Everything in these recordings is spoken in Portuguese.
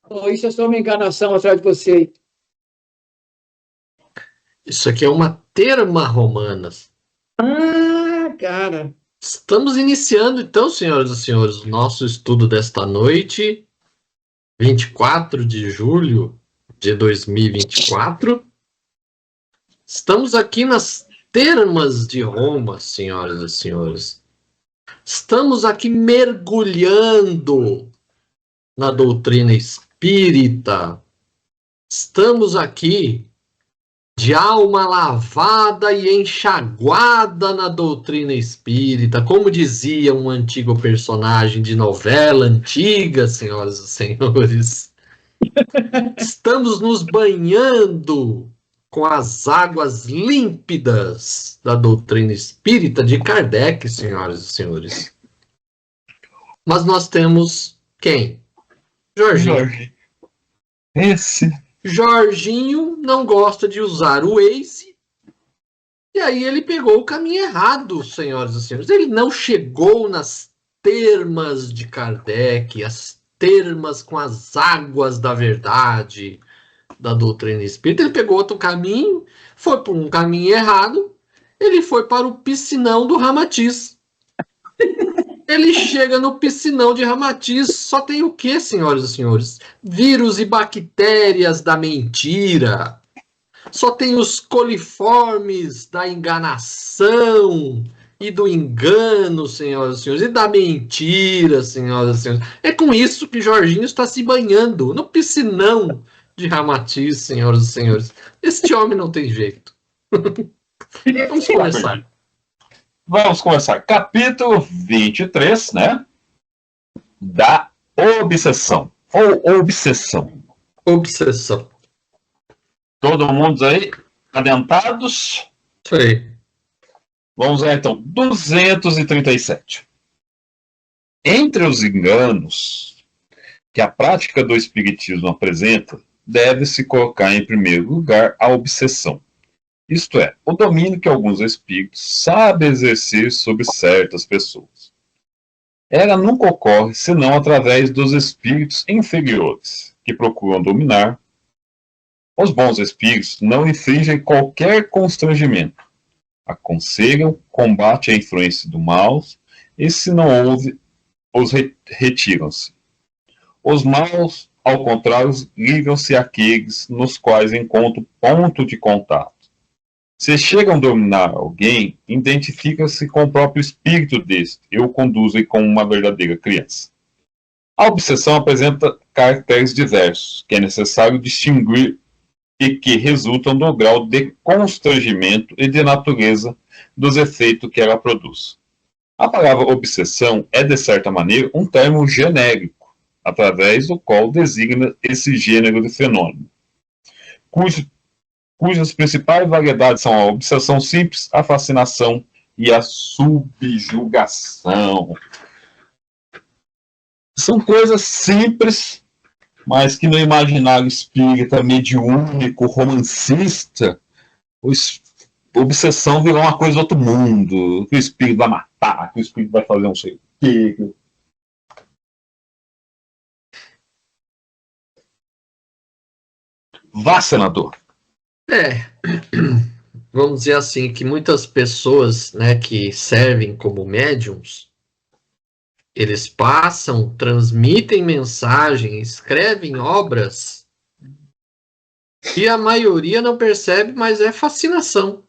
Ou isso é só uma enganação atrás de você? Isso aqui é uma terma romana. Ah, cara. Estamos iniciando, então, senhoras e senhores, o nosso estudo desta noite, 24 de julho de 2024. Estamos aqui nas termas de Roma, senhoras e senhores. Estamos aqui mergulhando na doutrina espírita. Estamos aqui de alma lavada e enxaguada na doutrina espírita, como dizia um antigo personagem de novela antiga, senhoras e senhores. Estamos nos banhando com as águas límpidas da doutrina espírita de Kardec, senhoras e senhores. Mas nós temos quem? Jorginho. Jorginho não gosta de usar o Waze, e aí ele pegou o caminho errado, senhoras e senhores. Ele não chegou nas termas de Kardec, as termas com as águas da verdade da doutrina espírita. Ele pegou outro caminho, foi por um caminho errado, ele foi para o piscinão do Ramatiz. Ele chega no piscinão de Ramatiz, só tem o que, senhoras e senhores? Vírus e bactérias da mentira. Só tem os coliformes da enganação e do engano, senhoras e senhores, e da mentira, senhoras e senhores. É com isso que Jorginho está se banhando no piscinão de Ramatiz, senhoras e senhores. Este homem não tem jeito. Vamos começar. Vamos começar. Capítulo 23, né? Da obsessão. Ou obsessão. Obsessão. Todo mundo aí adentados? Isso aí. Vamos lá, então. 237. Entre os enganos que a prática do espiritismo apresenta, deve-se colocar em primeiro lugar a obsessão. Isto é, o domínio que alguns espíritos sabem exercer sobre certas pessoas. Ela nunca ocorre senão através dos espíritos inferiores, que procuram dominar. Os bons espíritos não infligem qualquer constrangimento. Aconselham, combatem a influência do mal, e se não houve, os retiram-se. Os maus, ao contrário, ligam-se àqueles nos quais encontram ponto de contato. Se chegam a dominar alguém, identifica-se com o próprio espírito deste e o conduzem como uma verdadeira criança. A obsessão apresenta caracteres diversos, que é necessário distinguir e que resultam do grau de constrangimento e de natureza dos efeitos que ela produz. A palavra obsessão é, de certa maneira, um termo genérico, através do qual designa esse gênero de fenômeno, cujas principais variedades são a obsessão simples, a fascinação e a subjugação. São coisas simples, mas que no imaginário espírita, mediúnico, romancista, obsessão virou uma coisa do outro mundo, que o espírito vai matar, que o espírito vai fazer não sei o quê. Vá, senador. Vamos dizer assim, que muitas pessoas, né, que servem como médiums, eles passam, transmitem mensagem, escrevem obras, e a maioria não percebe, mas é fascinação.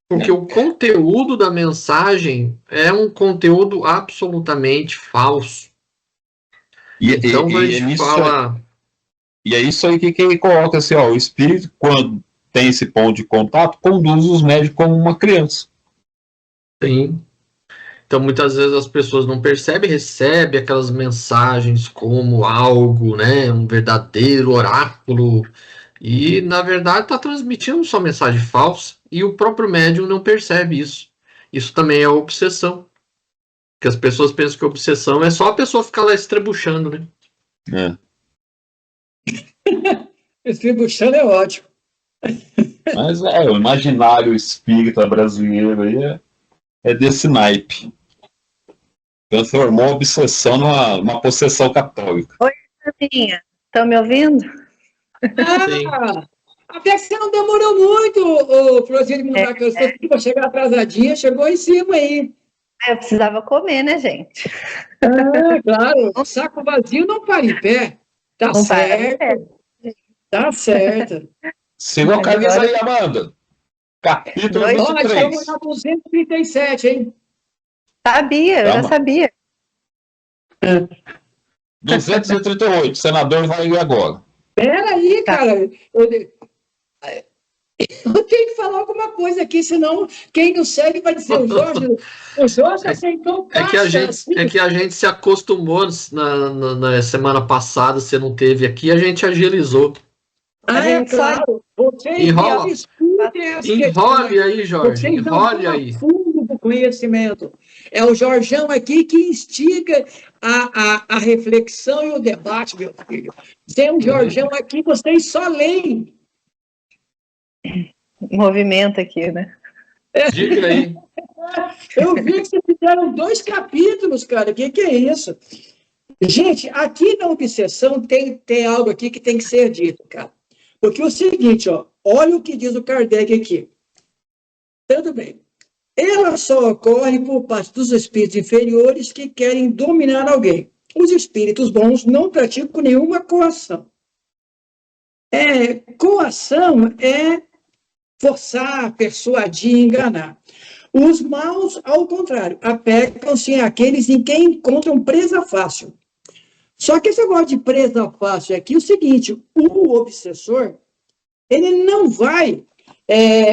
Porque o conteúdo da mensagem é um conteúdo absolutamente falso. Então, a gente fala... E é isso aí que ele coloca assim, ó, o espírito, quando tem esse ponto de contato, conduz os médicos como uma criança. Sim. Então, muitas vezes as pessoas não percebem, recebem aquelas mensagens como algo, né, um verdadeiro oráculo, e, na verdade, está transmitindo só mensagem falsa, e o próprio médium não percebe isso. Isso também é obsessão. Porque as pessoas pensam que obsessão é só a pessoa ficar lá estrebuchando, né? Estrebuchando é ótimo. Mas o imaginário espírita brasileiro aí é desse naipe. Transformou a obsessão numa possessão católica. Oi, minha. Estão me ouvindo? Ah, até que você não demorou muito, ô Florzinha de Mundaca. Você ficou chegar atrasadinha, chegou em cima aí. Eu precisava comer, né, gente? Ah, claro. Saco vazio não para em pé. Tá Não para em certo. pé. Tá certo. Se localiza agora- aí, Amanda. Capítulo Dois- Ó, nós 23. estamos na 237, hein? Sabia, eu já Calma. sabia. 238. Senador vai ir agora. Peraí, Tá. cara. Eu tenho que falar alguma coisa aqui, senão quem não segue vai dizer o Jorge. O Jorge aceitou É que, a gente se acostumou na semana passada, você não teve aqui, a gente agilizou. Ah, A é gente só- claro. Vocês Enrola. me escutem as Enrole aí, Jorge, Vocês não enrole vão aí. a fundo do conhecimento. É o Jorjão aqui que instiga a reflexão e o debate, meu filho. Sem o Jorjão aqui, vocês só leem. Movimento aqui, né? Diga aí. Eu vi que vocês fizeram 2 capítulos, cara. O que é isso? Gente, aqui na obsessão tem algo aqui que tem que ser dito, cara. Porque é o seguinte, ó, olha o que diz o Kardec aqui. Tudo bem. Ela só ocorre por parte dos espíritos inferiores que querem dominar alguém. Os espíritos bons não praticam nenhuma coação. Coação é forçar, persuadir, enganar. Os maus, ao contrário, apegam-se àqueles em quem encontram presa fácil. Só que esse negócio de presa fácil aqui é o seguinte, o obsessor, ele não vai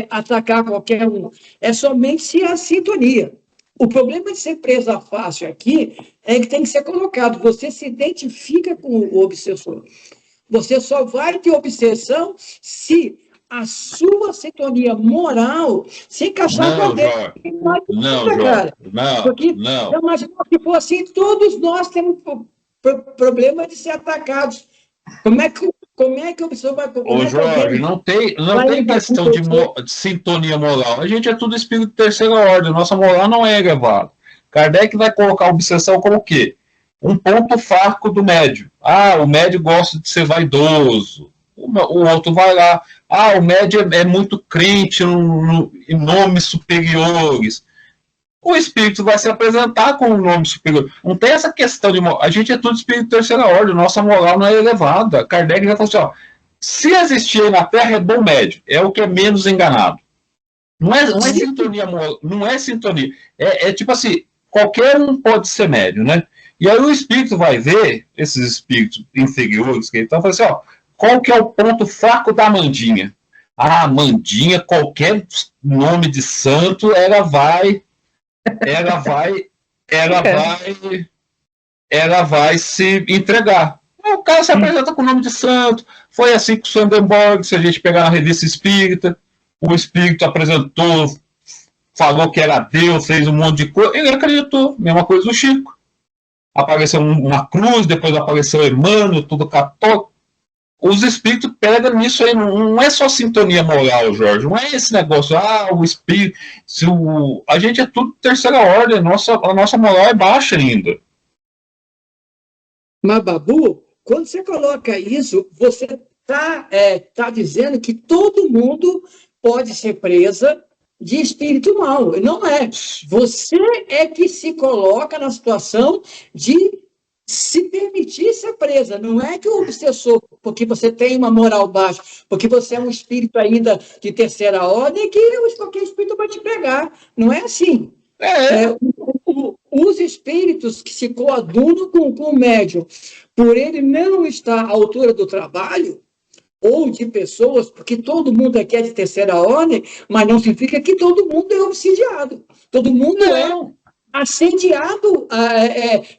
atacar qualquer um, é somente se é a sintonia. O problema de ser presa fácil aqui é que tem que ser colocado, você se identifica com o obsessor. Você só vai ter obsessão se a sua sintonia moral se encaixar com a Não, dele. Jorge. Não adianta, Não, cara. Jorge. Não, Porque não. eu imagino que for assim, todos nós temos problema de ser atacados. Como é que o pessoal vai... Ô, Jorge, não tem questão de sintonia moral. A gente é tudo espírito de terceira ordem. Nossa moral não é elevada. Kardec vai colocar a obsessão como o quê? Um ponto fraco do médium. Ah, o médium gosta de ser vaidoso. O outro vai lá. Ah, o médium é muito crente em nomes superiores. O espírito vai se apresentar com um nome superior. Não tem essa questão de moral. A gente é tudo espírito de terceira ordem. Nossa moral não é elevada. Kardec já falou assim, ó, se existir aí na Terra é bom médium. É o que é menos enganado. Não é sintonia moral. Não é sintonia. É tipo assim, qualquer um pode ser médium, né? E aí o espírito vai ver, esses espíritos inferiores que ele está falando assim, ó, qual que é o ponto fraco da Mandinha? Ah, Mandinha, qualquer nome de santo, ela vai se entregar. O cara se apresenta com o nome de santo. Foi assim com o Swedenborg, se a gente pegar na revista espírita, o espírito apresentou, falou que era Deus, fez um monte de coisa, ele acreditou. Mesma coisa do Chico. Apareceu uma cruz, depois apareceu Emmanuel, tudo católico. Os espíritos pegam nisso aí, não é só sintonia moral, Jorge, não é esse negócio, o espírito, a gente é tudo terceira ordem, a nossa moral é baixa ainda. Mas, Babu, quando você coloca isso, você tá dizendo que todo mundo pode ser presa de espírito mau. Não é. Você é que se coloca na situação de se permitir ser presa. Não é que o obsessor, porque você tem uma moral baixa, porque você é um espírito ainda de terceira ordem, que qualquer espírito vai te pegar. Não é assim. Os espíritos que se coadunam com o médium, por ele não estar à altura do trabalho, ou de pessoas, porque todo mundo aqui é de terceira ordem, mas não significa que todo mundo é obsidiado. Todo mundo é assediado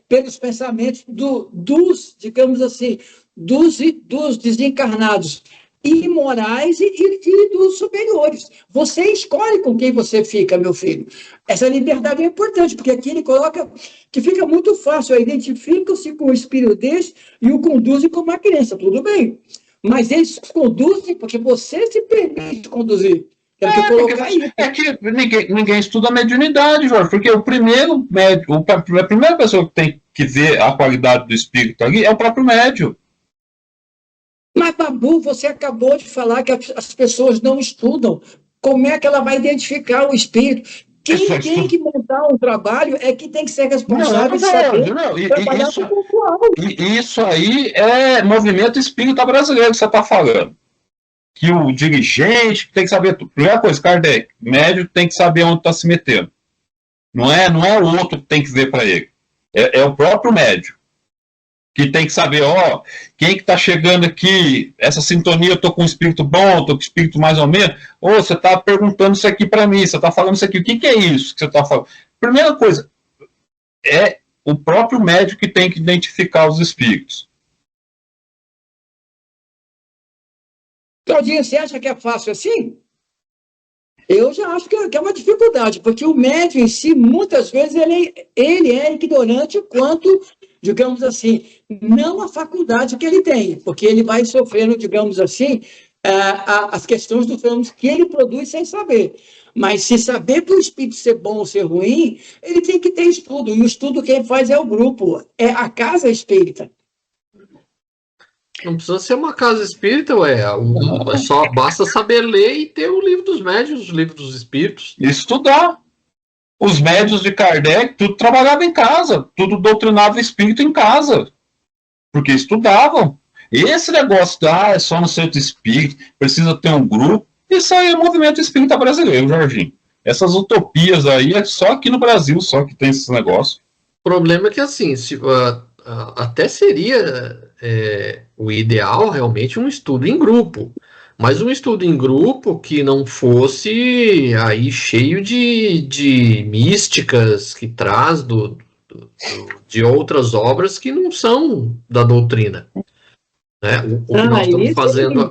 pelos pensamentos dos, digamos assim, dos desencarnados imorais e dos superiores. Você escolhe com quem você fica, meu filho. Essa liberdade é importante, porque aqui ele coloca que fica muito fácil, identificam-se com o espírito desse e o conduzem como uma criança, tudo bem. Mas eles conduzem porque você se permite conduzir. É que ninguém estuda a mediunidade, Jorge, porque a primeira pessoa que tem que ver a qualidade do espírito ali é o próprio médium. Mas, Babu, você acabou de falar que as pessoas não estudam. Como é que ela vai identificar o espírito? Quem tem que montar um trabalho é que tem que ser responsável de saber trabalhar com o pontual. Isso aí é movimento espírita brasileiro que você está falando. Que o dirigente tem que saber tudo. Primeira coisa, Kardec, médico tem que saber onde está se metendo. Não é o outro que tem que ver para ele. É o próprio médico que tem que saber, quem que tá chegando aqui, essa sintonia, eu tô com um espírito bom, eu tô com um espírito mais ou menos, você tá perguntando isso aqui para mim, você tá falando isso aqui, o que é isso que você tá falando? Primeira coisa, é o próprio médico que tem que identificar os espíritos. Claudinha, você acha que é fácil assim? Eu já acho que é uma dificuldade, porque o médium em si, muitas vezes, ele é ignorante quanto, digamos assim, não a faculdade que ele tem, porque ele vai sofrendo, digamos assim, as questões dos fenômenos que ele produz sem saber. Mas se saber para o espírito ser bom ou ser ruim, ele tem que ter estudo, e o estudo quem faz é o grupo, é a casa espírita. Não precisa ser uma casa espírita, só basta saber ler e ter o livro dos médiuns, o livro dos espíritos. Estudar. Os médiuns de Kardec, tudo trabalhava em casa, tudo doutrinava espírito em casa, porque estudavam. Esse negócio é só no centro espírita, precisa ter um grupo, isso aí é o movimento espírita brasileiro, Jorginho. Essas utopias aí é só aqui no Brasil, só que tem esses negócios. O problema é que, assim, até seria o ideal realmente um estudo em grupo, mas um estudo em grupo que não fosse aí cheio de místicas que traz de outras obras que não são da doutrina. Né?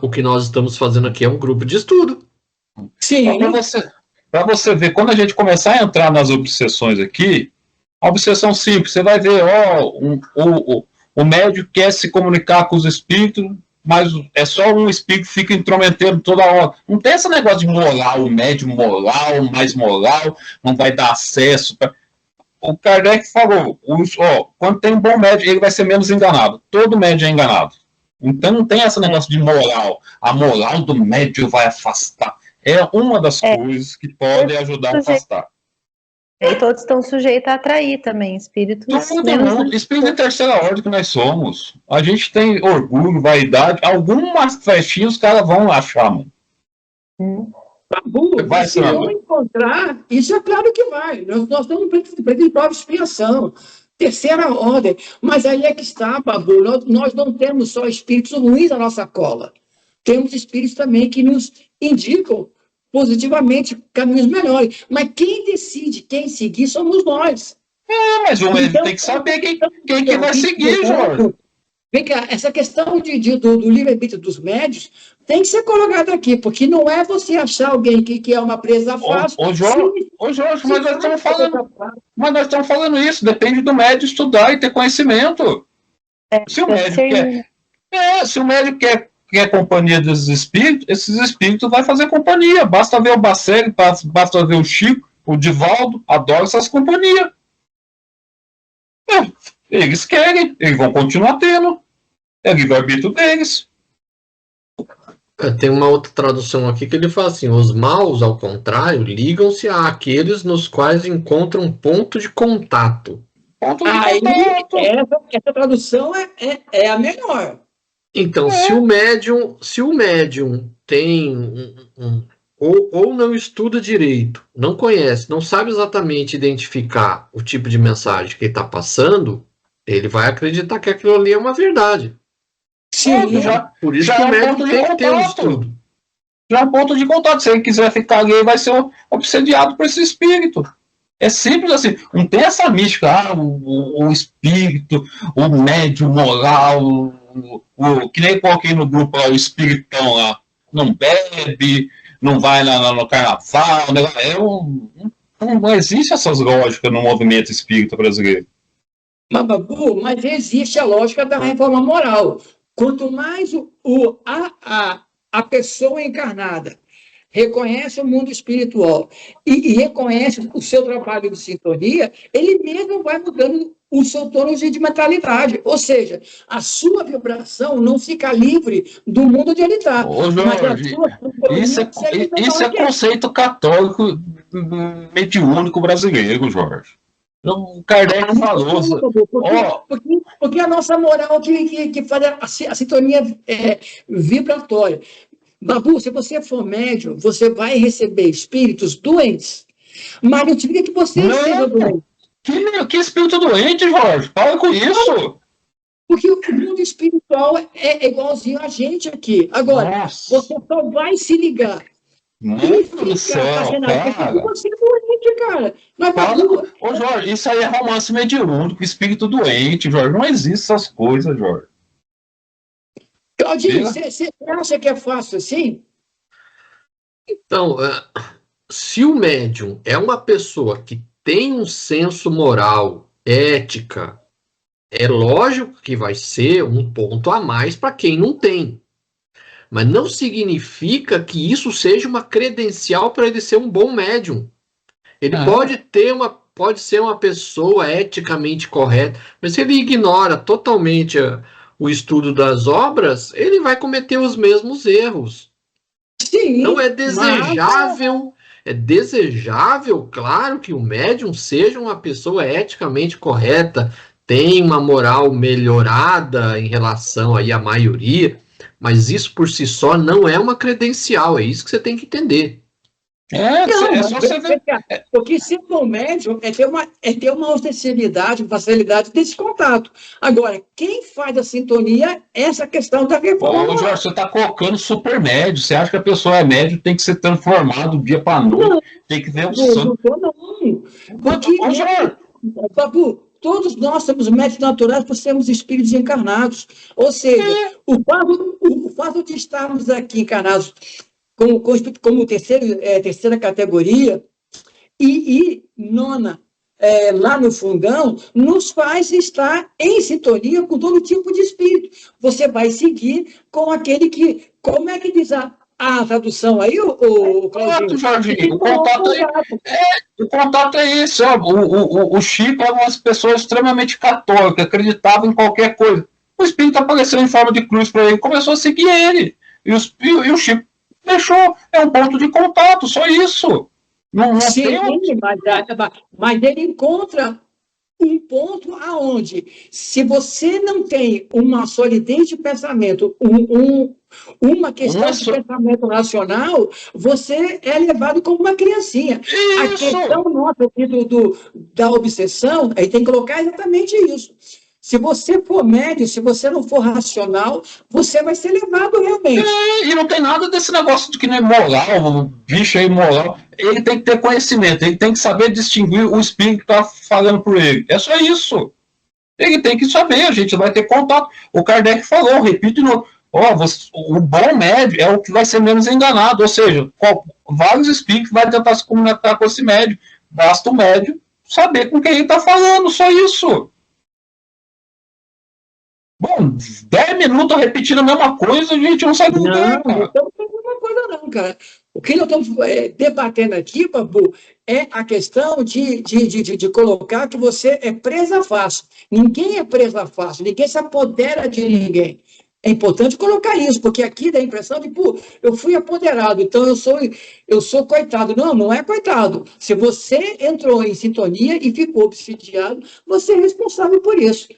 O que nós estamos fazendo aqui é um grupo de estudo. Sim. Para você ver, quando a gente começar a entrar nas obsessões aqui, a obsessão simples, você vai ver, o médium quer se comunicar com os espíritos, mas é só um espírito que fica intrometendo toda hora. Não tem esse negócio de moral, o médium moral, mais moral, não vai dar acesso. O Kardec falou, quando tem um bom médium, ele vai ser menos enganado. Todo médium é enganado. Então não tem esse negócio de moral. A moral do médium vai afastar. É uma das coisas que pode ajudar a afastar. E todos estão sujeitos a atrair também espíritos. Espírito de terceira ordem que nós somos. A gente tem orgulho, vaidade. Algumas festinhas os caras vão achar, mano. Vai se não encontrar, isso é claro que vai. Nós estamos precisando de prova de expiação. Terceira ordem. Mas aí é que está, Babu. Nós não temos só espíritos ruins na nossa cola. Temos espíritos também que nos indicam positivamente caminhos melhores. Mas quem decide quem seguir somos nós. Mas o médico tem que saber quem que vai seguir, Jorge. Vem cá, essa questão do livre-arbítrio dos médios tem que ser colocada aqui, porque não é você achar alguém que é uma presa fácil. Jorge, mas nós estamos falando isso, depende do médico estudar e ter conhecimento. Se o médico quer companhia desses espíritos, esses espíritos vai fazer companhia. Basta ver o Bacelli, basta ver o Chico, o Divaldo, adora essas companhias. Eles querem, eles vão continuar tendo. É livre-arbítrio deles. Tem uma outra tradução aqui que ele fala assim: os maus, ao contrário, ligam-se àqueles nos quais encontram ponto de contato. Essa tradução é a melhor. Então, se o médium tem ou não estuda direito, não conhece, não sabe exatamente identificar o tipo de mensagem que ele está passando, ele vai acreditar que aquilo ali é uma verdade. Sim, por isso que o médium tem que ter um estudo. Já é ponto de contato. Se ele quiser ficar ali, ele vai ser obsediado por esse espírito. É simples assim. Não tem essa mística, o espírito, o médium moral, que nem coloquei no grupo lá, o espiritão lá. Não bebe, não vai no carnaval. Não existe essas lógicas no movimento espírita brasileiro. Mas existe a lógica da reforma moral. Quanto mais a pessoa encarnada reconhece o mundo espiritual e reconhece o seu trabalho de sintonia, ele mesmo vai mudando o seu tônus de mentalidade. Ou seja, a sua vibração não fica livre do mundo onde ele está. Ô, Jorge, isso é conceito católico mediúnico brasileiro, Jorge. O Kardec falou. Porque a nossa moral que faz a sintonia vibratória. Babu, se você for médium, você vai receber espíritos doentes, mas não significa que você seja doente. Que espírito doente, Jorge? Para com isso. Porque o mundo espiritual é igualzinho a gente aqui. Agora, você só vai se ligar. Muito do céu, cara. Você é doente, cara. Mas, Babu, ô, Jorge, isso aí é romance mediúnico, espírito doente, Jorge. Não existe essas coisas, Jorge. Claudinho, você acha que é fácil assim? Então, se o médium é uma pessoa que tem um senso moral, ética, é lógico que vai ser um ponto a mais para quem não tem. Mas não significa que isso seja uma credencial para ele ser um bom médium. Ele pode ser uma pessoa eticamente correta, mas se ele ignora totalmente o estudo das obras, ele vai cometer os mesmos erros. Sim, então é desejável, claro, que o médium seja uma pessoa eticamente correta, tem uma moral melhorada em relação aí à maioria, mas isso por si só não é uma credencial, é isso que você tem que entender. Só você ver. Porque ser bom médium é ter uma ostensibilidade, facilidade desse contato. Agora, quem faz a sintonia é essa questão da reforma. Ô, Jorge, você está colocando super médio. Você acha que a pessoa é médio, tem que ser transformado do dia para noite, não, tem que ver o sangue. Não. Porque, Babu, todos nós somos médios naturais por sermos espíritos encarnados. Ou seja, o fato de estarmos aqui encarnados como terceira categoria e nona lá no fundão, nos faz estar em sintonia com todo tipo de espírito. Você vai seguir com aquele que... Como é que diz a tradução aí, o Claudinho? Jorginho, o contato é isso. O Chico era uma pessoa extremamente católica, acreditava em qualquer coisa. O espírito apareceu em forma de cruz para ele, começou a seguir ele. E o Chico deixou, é um ponto de contato, só isso. Não sim, tem mas ele encontra um ponto aonde, se você não tem uma solidez de pensamento, uma questão de pensamento racional, você é levado como uma criancinha. Isso. A questão nossa aqui da obsessão, aí tem que colocar exatamente isso. Se você for médio, se você não for racional, você vai ser levado realmente. E não tem nada desse negócio de que não é moral, o bicho é imoral. Ele tem que ter conhecimento, ele tem que saber distinguir o espírito que está falando por ele. É só isso. Ele tem que saber, a gente vai ter contato. O Kardec falou, repito de novo, o bom médio é o que vai ser menos enganado, ou seja, vários espíritos vão tentar se comunicar com esse médio. Basta o médio saber com quem ele está falando, só isso. Bom, 10 minutos repetindo a mesma coisa, a gente não sabe do que é, cara. Não estamos fazendo a mesma coisa, não, cara. O que nós estamos debatendo aqui, Babu, é a questão de colocar que você é presa fácil. Ninguém é presa fácil, ninguém se apodera de ninguém. É importante colocar isso, porque aqui dá a impressão de, eu fui apoderado, então eu sou coitado. Não, não é coitado. Se você entrou em sintonia e ficou obsidiado, você é responsável por isso.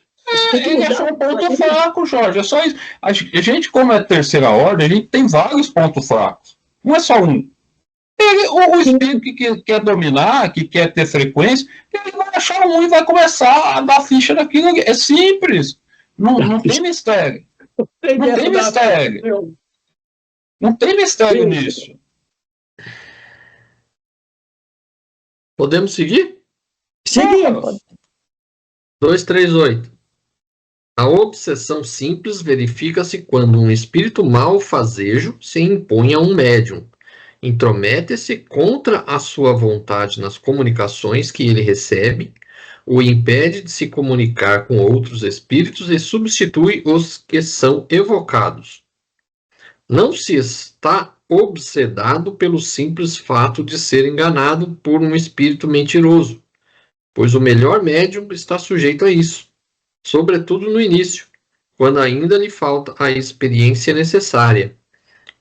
Ele é só um ponto fraco, Jorge. É só isso. A gente, como é terceira ordem, a gente tem vários pontos fracos. Não é só um. O espírito que quer dominar, que quer ter frequência, ele vai achar um e vai começar a dar ficha daquilo. É simples. Não tem mistério. Não tem mistério. Não tem mistério nisso. Podemos seguir? Seguimos. 238. A obsessão simples verifica-se quando um espírito malfazejo se impõe a um médium, intromete-se contra a sua vontade nas comunicações que ele recebe, o impede de se comunicar com outros espíritos e substitui os que são evocados. Não se está obsedado pelo simples fato de ser enganado por um espírito mentiroso, pois o melhor médium está sujeito a isso, sobretudo no início, quando ainda lhe falta a experiência necessária.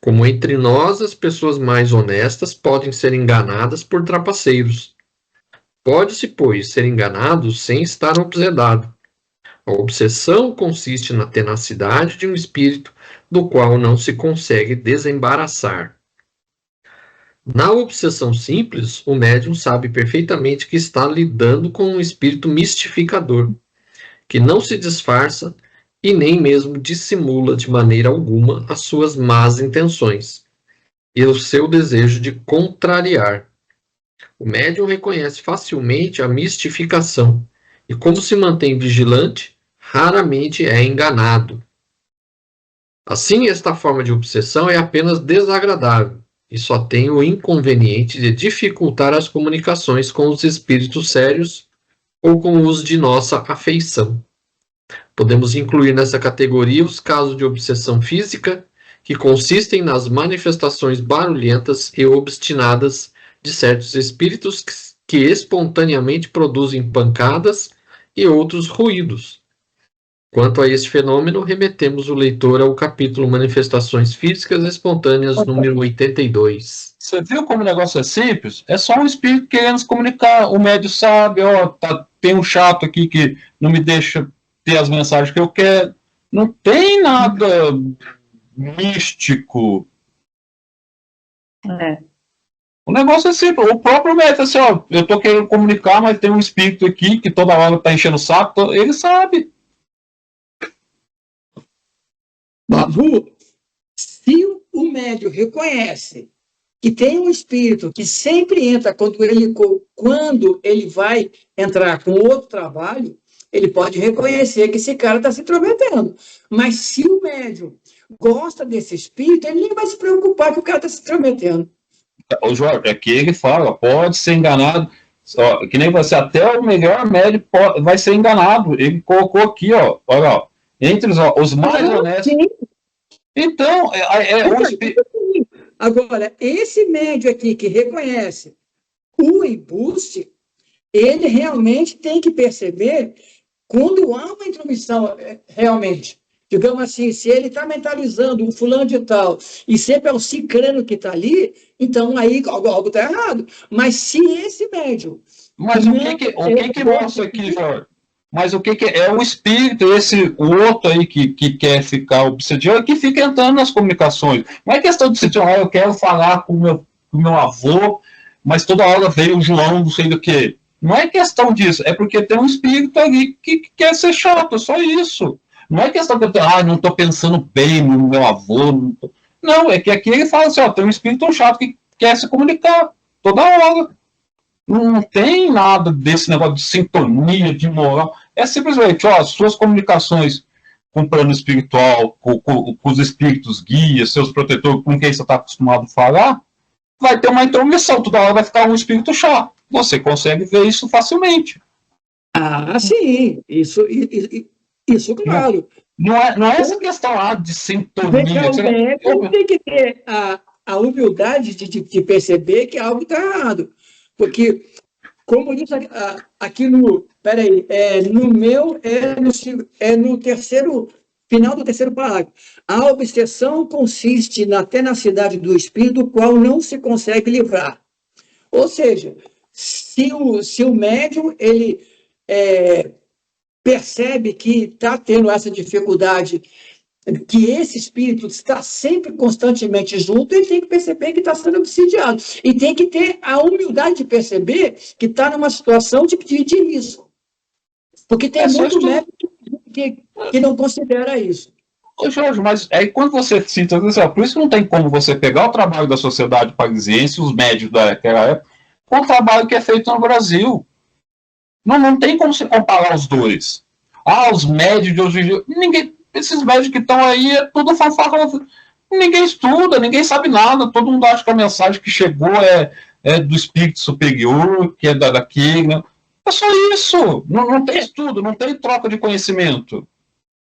Como entre nós, as pessoas mais honestas podem ser enganadas por trapaceiros. Pode-se, pois, ser enganado sem estar obsedado. A obsessão consiste na tenacidade de um espírito do qual não se consegue desembaraçar. Na obsessão simples, o médium sabe perfeitamente que está lidando com um espírito mistificador, que não se disfarça e nem mesmo dissimula de maneira alguma as suas más intenções e o seu desejo de contrariar. O médium reconhece facilmente a mistificação e, como se mantém vigilante, raramente é enganado. Assim, esta forma de obsessão é apenas desagradável e só tem o inconveniente de dificultar as comunicações com os espíritos sérios ou com os de nossa afeição. Podemos incluir nessa categoria os casos de obsessão física, que consistem nas manifestações barulhentas e obstinadas de certos espíritos que espontaneamente produzem pancadas e outros ruídos. Quanto a este fenômeno, remetemos o leitor ao capítulo Manifestações Físicas Espontâneas, número 82. Você viu como o negócio é simples? É só um espírito querendo se comunicar. O médium sabe, ó, tem um chato aqui que não me deixa ter as mensagens que eu quero. Não tem nada místico. O negócio é simples. O próprio médium, assim, ó, eu tô querendo comunicar, mas tem um espírito aqui que toda hora tá enchendo o saco. Ele sabe. Babu, se o médium reconhece que tem um espírito que sempre entra quando ele vai entrar com outro trabalho, ele pode reconhecer que esse cara está se intrometendo. Mas se o médium gosta desse espírito, ele nem vai se preocupar que o cara está se intrometendo. O Jorge, aqui ele fala, pode ser enganado, ó, que nem você, até o melhor médium vai ser enganado. Ele colocou aqui, ó, olha, ó, entre os mais honestos. Sim. Então, agora, esse médium aqui que reconhece o embuste, ele realmente tem que perceber quando há uma intromissão realmente. Digamos assim, se ele está mentalizando um fulano de tal e sempre é o cicrano que está ali, então aí algo está errado. Mas se esse médium... Mas o que mostra aqui, Jorge? Mas o que é o espírito, o outro aí que quer ficar obsediado, que fica entrando nas comunicações. Não é questão de dizer, eu quero falar com o meu avô, mas toda hora veio o João, não sei do que. Não é questão disso, é porque tem um espírito ali que quer ser chato, só isso. Não é questão que eu não estou pensando bem no meu avô. Não, é que aqui ele fala assim, tem um espírito chato que quer se comunicar toda hora. Não tem nada desse negócio de sintonia, de moral. É simplesmente, as suas comunicações com o plano espiritual, com os espíritos guias, seus protetores, com quem você está acostumado a falar, vai ter uma intromissão, toda hora vai ficar um espírito chato. Você consegue ver isso facilmente. Ah, sim, isso claro. Não é essa questão de sintonia. O médium tem que ter a humildade de perceber que algo está errado. Porque, como diz aqui no meu, no terceiro, final do terceiro parágrafo. A obsessão consiste na tenacidade do espírito, do qual não se consegue livrar. Ou seja, se o médium, ele percebe que está tendo essa dificuldade, que esse espírito está sempre constantemente junto, ele tem que perceber que está sendo obsidiado. E tem que ter a humildade de perceber que está numa situação de risco. Porque tem muito médico que não considera isso. Ô Jorge, mas aí quando você cita, por isso que não tem como você pegar o trabalho da Sociedade Parisiense, os médicos daquela época, com o trabalho que é feito no Brasil. Não tem como se comparar os dois. Os médicos de hoje em dia, esses médicos que estão aí, é tudo fanfarra. Ninguém estuda, ninguém sabe nada, todo mundo acha que a mensagem que chegou é do espírito superior, que é daquele. Né? É só isso. Não tem estudo, não tem troca de conhecimento.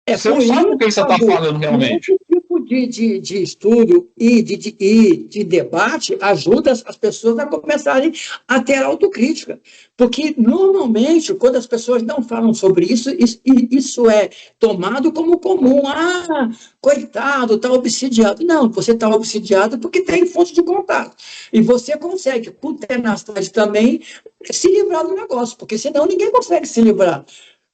Você não sabe com quem você está falando realmente. Esse tipo de estudo e de debate ajuda as pessoas a começarem a ter autocrítica. Porque, normalmente, quando as pessoas não falam sobre isso é tomado como comum. Ah, coitado, está obsidiado. Não, você está obsidiado porque tem fonte de contato. E você consegue, com tenacidade também, se livrar do negócio, porque senão ninguém consegue se livrar.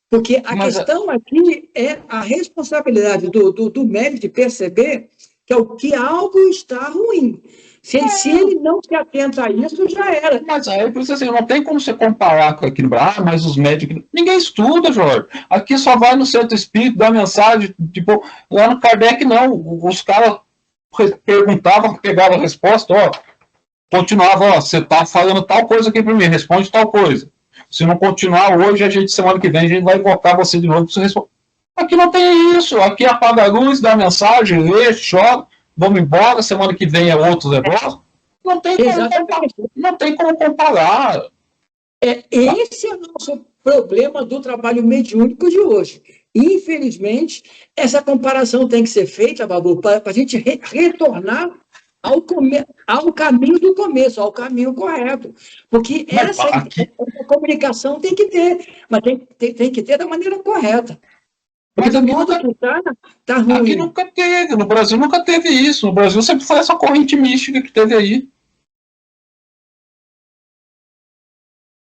Porque a questão aqui é a responsabilidade do médico de perceber que algo está ruim. Se ele não se atenta a isso, já era. Mas aí, por isso assim, não tem como você comparar com aqui no Brasil, mas os médicos... Ninguém estuda, Jorge. Aqui só vai no centro espírita, dá mensagem, tipo, lá no Kardec não. Os caras perguntavam, pegavam a resposta, ó, continuava, ó, você tá falando tal coisa aqui para mim, responde tal coisa. Se não continuar hoje, semana que vem, a gente vai invocar você de novo para você responder. Aqui não tem isso. Aqui apaga a luz, dá mensagem, lê, chora, vamos embora, semana que vem é outro negócio. Não tem como comparar. Esse é o nosso problema do trabalho mediúnico de hoje. Infelizmente, essa comparação tem que ser feita, Babu, para a gente retornar ao caminho do começo, ao caminho correto. Porque essa comunicação tem que ter, mas tem que ter da maneira correta. Mas do modo que está ruim. Aqui nunca teve, no Brasil nunca teve isso. No Brasil sempre foi essa corrente mística que teve aí.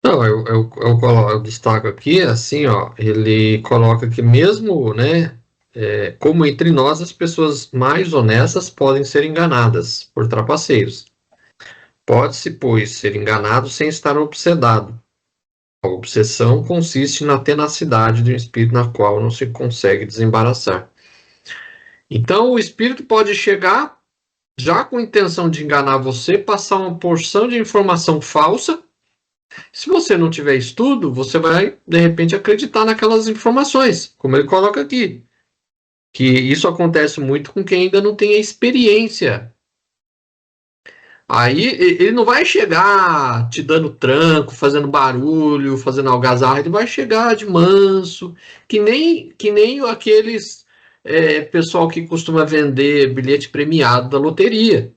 Não, eu destaco aqui, assim, ó, ele coloca que mesmo, né, como entre nós, as pessoas mais honestas podem ser enganadas por trapaceiros. Pode-se, pois, ser enganado sem estar obsedado. A obsessão consiste na tenacidade do espírito na qual não se consegue desembaraçar. Então, o espírito pode chegar já com a intenção de enganar você, passar uma porção de informação falsa. Se você não tiver estudo, você vai, de repente, acreditar naquelas informações, como ele coloca aqui. Que isso acontece muito com quem ainda não tem a experiência. Aí ele não vai chegar te dando tranco, fazendo barulho, fazendo algazarra, ele vai chegar de manso, que nem aqueles pessoal que costuma vender bilhete premiado da loteria.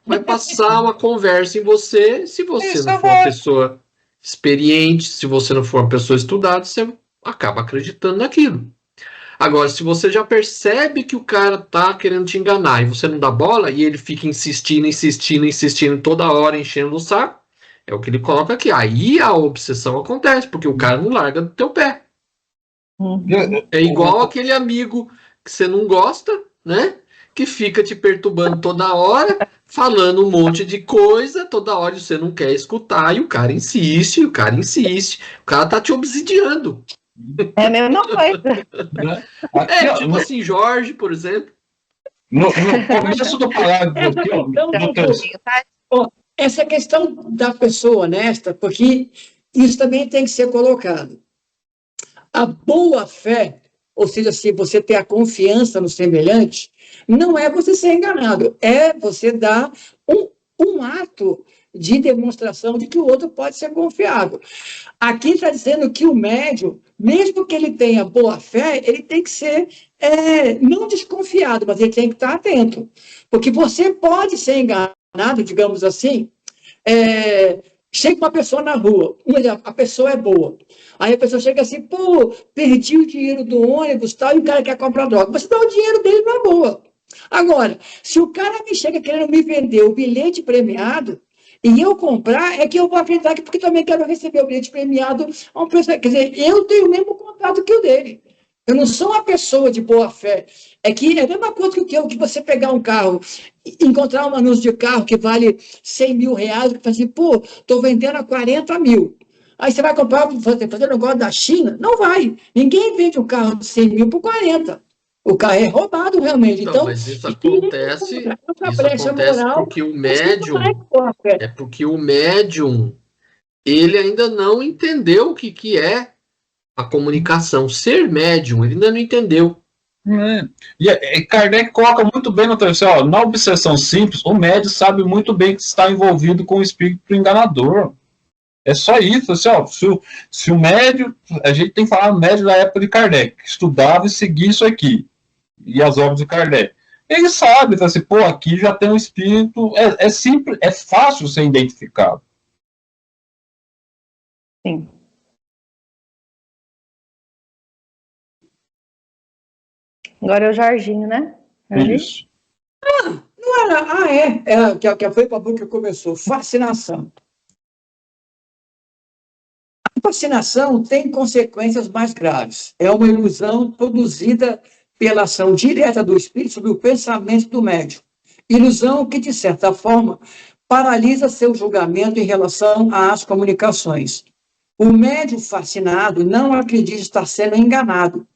Vai passar uma conversa em você, se você não for uma pessoa experiente, se você não for uma pessoa estudada, você acaba acreditando naquilo. Agora, se você já percebe que o cara tá querendo te enganar e você não dá bola, e ele fica insistindo toda hora, enchendo o saco, é o que ele coloca aqui. Aí a obsessão acontece, porque o cara não larga do teu pé. É igual aquele amigo que você não gosta, né? Que fica te perturbando toda hora, falando um monte de coisa, toda hora você não quer escutar, e o cara insiste, o cara tá te obsidiando. É a mesma coisa. Tipo assim, Jorge, por exemplo. No começo do parágrafo aqui, essa questão da pessoa honesta, porque isso também tem que ser colocado. A boa fé, ou seja, se você ter a confiança no semelhante, não é você ser enganado, é você dar um ato de demonstração de que o outro pode ser confiável. Aqui está dizendo que o médium, mesmo que ele tenha boa fé, ele tem que ser não desconfiado, mas ele tem que estar atento. Porque você pode ser enganado, digamos assim, chega uma pessoa na rua, a pessoa é boa, aí a pessoa chega assim, pô, perdi o dinheiro do ônibus tal, e o cara quer comprar droga. Você dá o dinheiro dele na boa. Agora, se o cara me chega querendo me vender o bilhete premiado, e eu comprar, é que eu vou acreditar que porque também quero receber o bilhete premiado a um preço. Quer dizer, eu tenho o mesmo contato que o dele. Eu não sou uma pessoa de boa fé. É a mesma coisa que você pegar um carro, encontrar um anúncio de carro que vale 100 mil reais, e falar assim, pô, estou vendendo a 40 mil. Aí você vai comprar, fazer um negócio da China? Não vai. Ninguém vende um carro de 100 mil por 40. O carro é roubado realmente. Então, mas isso acontece porque o médium porque o médium ele ainda não entendeu o que é a comunicação. Ser médium, ele ainda não entendeu. E Kardec coloca muito bem no terceiro, na obsessão simples, o médium sabe muito bem que está envolvido com o espírito enganador. É só isso, assim, se o médium, a gente tem que falar do médium da época de Kardec, que estudava e seguia isso aqui, e as obras de Kardec. Ele sabe, então, assim, pô, aqui já tem um espírito, é simples, é fácil ser identificado. Sim. Agora é o Jorginho, né? Jorginho? Isso. Não era, que foi para a boca que começou. Fascinação. A fascinação tem consequências mais graves. É uma ilusão produzida pela ação direta do espírito sobre o pensamento do médium. Ilusão que, de certa forma, paralisa seu julgamento em relação às comunicações. O médium fascinado não acredita estar sendo enganado.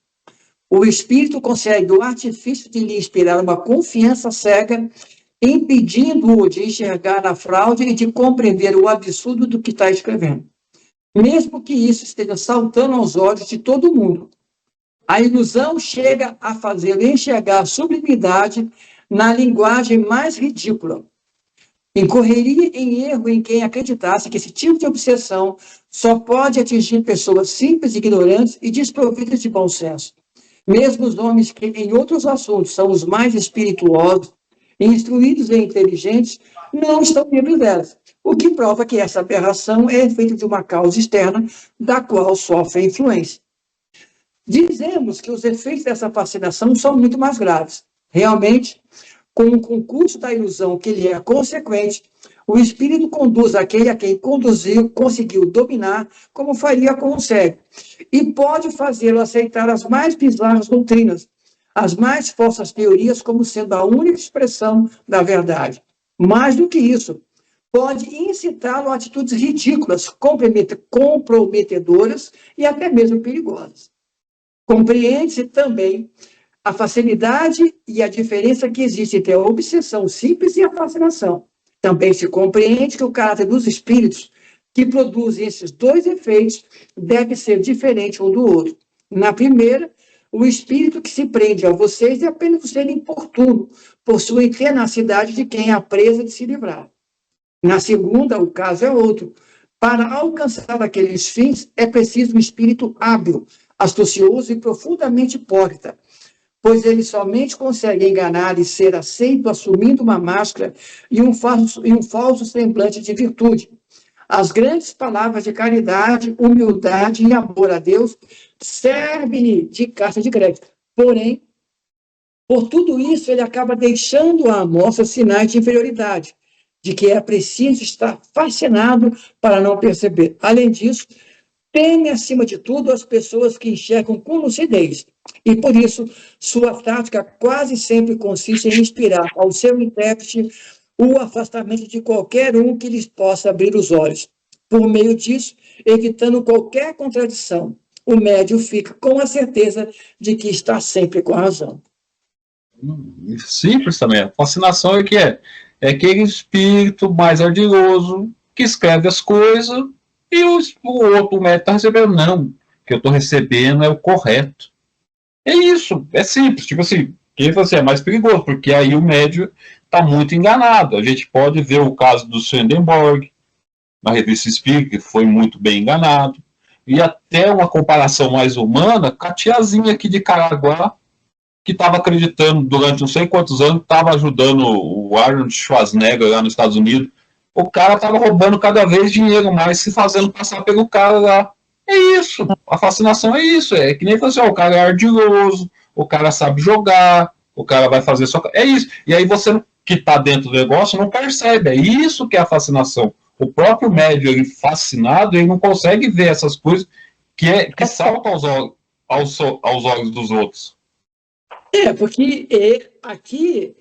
O espírito consegue o artifício de lhe inspirar uma confiança cega, impedindo-o de enxergar a fraude e de compreender o absurdo do que está escrevendo. Mesmo que isso esteja saltando aos olhos de todo mundo. A ilusão chega a fazê-lo enxergar a sublimidade na linguagem mais ridícula. Incorreria em erro em quem acreditasse que esse tipo de obsessão só pode atingir pessoas simples, ignorantes e desprovidas de bom senso. Mesmo os homens que, em outros assuntos, são os mais espirituosos, instruídos e inteligentes, não estão livres delas, o que prova que essa aberração é efeito de uma causa externa da qual sofre influência. Dizemos que os efeitos dessa fascinação são muito mais graves. Realmente, com o concurso da ilusão que lhe é consequente, o espírito conduz aquele a quem conduziu, conseguiu dominar, como faria com o cego, e pode fazê-lo aceitar as mais bizarras doutrinas, as mais falsas teorias como sendo a única expressão da verdade. Mais do que isso, pode incitá-lo a atitudes ridículas, comprometedoras e até mesmo perigosas. Compreende-se também a facilidade e a diferença que existe entre a obsessão simples e a fascinação. Também se compreende que o caráter dos espíritos que produzem esses dois efeitos deve ser diferente um do outro. Na primeira, o espírito que se prende a vocês é apenas o ser importuno, por sua tenacidade de quem é a presa de se livrar. Na segunda, o caso é outro. Para alcançar aqueles fins, é preciso um espírito hábil, astucioso e profundamente hipócrita, pois ele somente consegue enganar e ser aceito assumindo uma máscara e um falso semblante de virtude. As grandes palavras de caridade, humildade e amor a Deus servem-lhe de carta de crédito. Porém, por tudo isso, ele acaba deixando à amostra sinais de inferioridade, de que é preciso estar fascinado para não perceber. Além disso, teme, acima de tudo, as pessoas que enxergam com lucidez. E, por isso, sua tática quase sempre consiste em inspirar ao seu intérprete o afastamento de qualquer um que lhes possa abrir os olhos. Por meio disso, evitando qualquer contradição, o médium fica com a certeza de que está sempre com a razão. Simples também. A fascinação é aquele espírito mais ardiloso que escreve as coisas e o outro médico está recebendo. Não, o que eu estou recebendo é o correto. É isso, é simples. Tipo assim, que você é mais perigoso, porque aí o médium está muito enganado. A gente pode ver o caso do Swedenborg, na revista Espírita, que foi muito bem enganado. E até uma comparação mais humana com a tiazinha aqui de Caraguá, que estava acreditando durante não sei quantos anos, estava ajudando o Arnold Schwarzenegger lá nos Estados Unidos. O cara estava roubando cada vez dinheiro mais, se fazendo passar pelo cara lá. É isso, a fascinação é isso, é que nem você, o cara é ardiloso, o cara sabe jogar, o cara vai fazer só... É isso, e aí você que está dentro do negócio não percebe, é isso que é a fascinação. O próprio médium, ele fascinado, ele não consegue ver essas coisas que saltam aos olhos dos outros. Porque aqui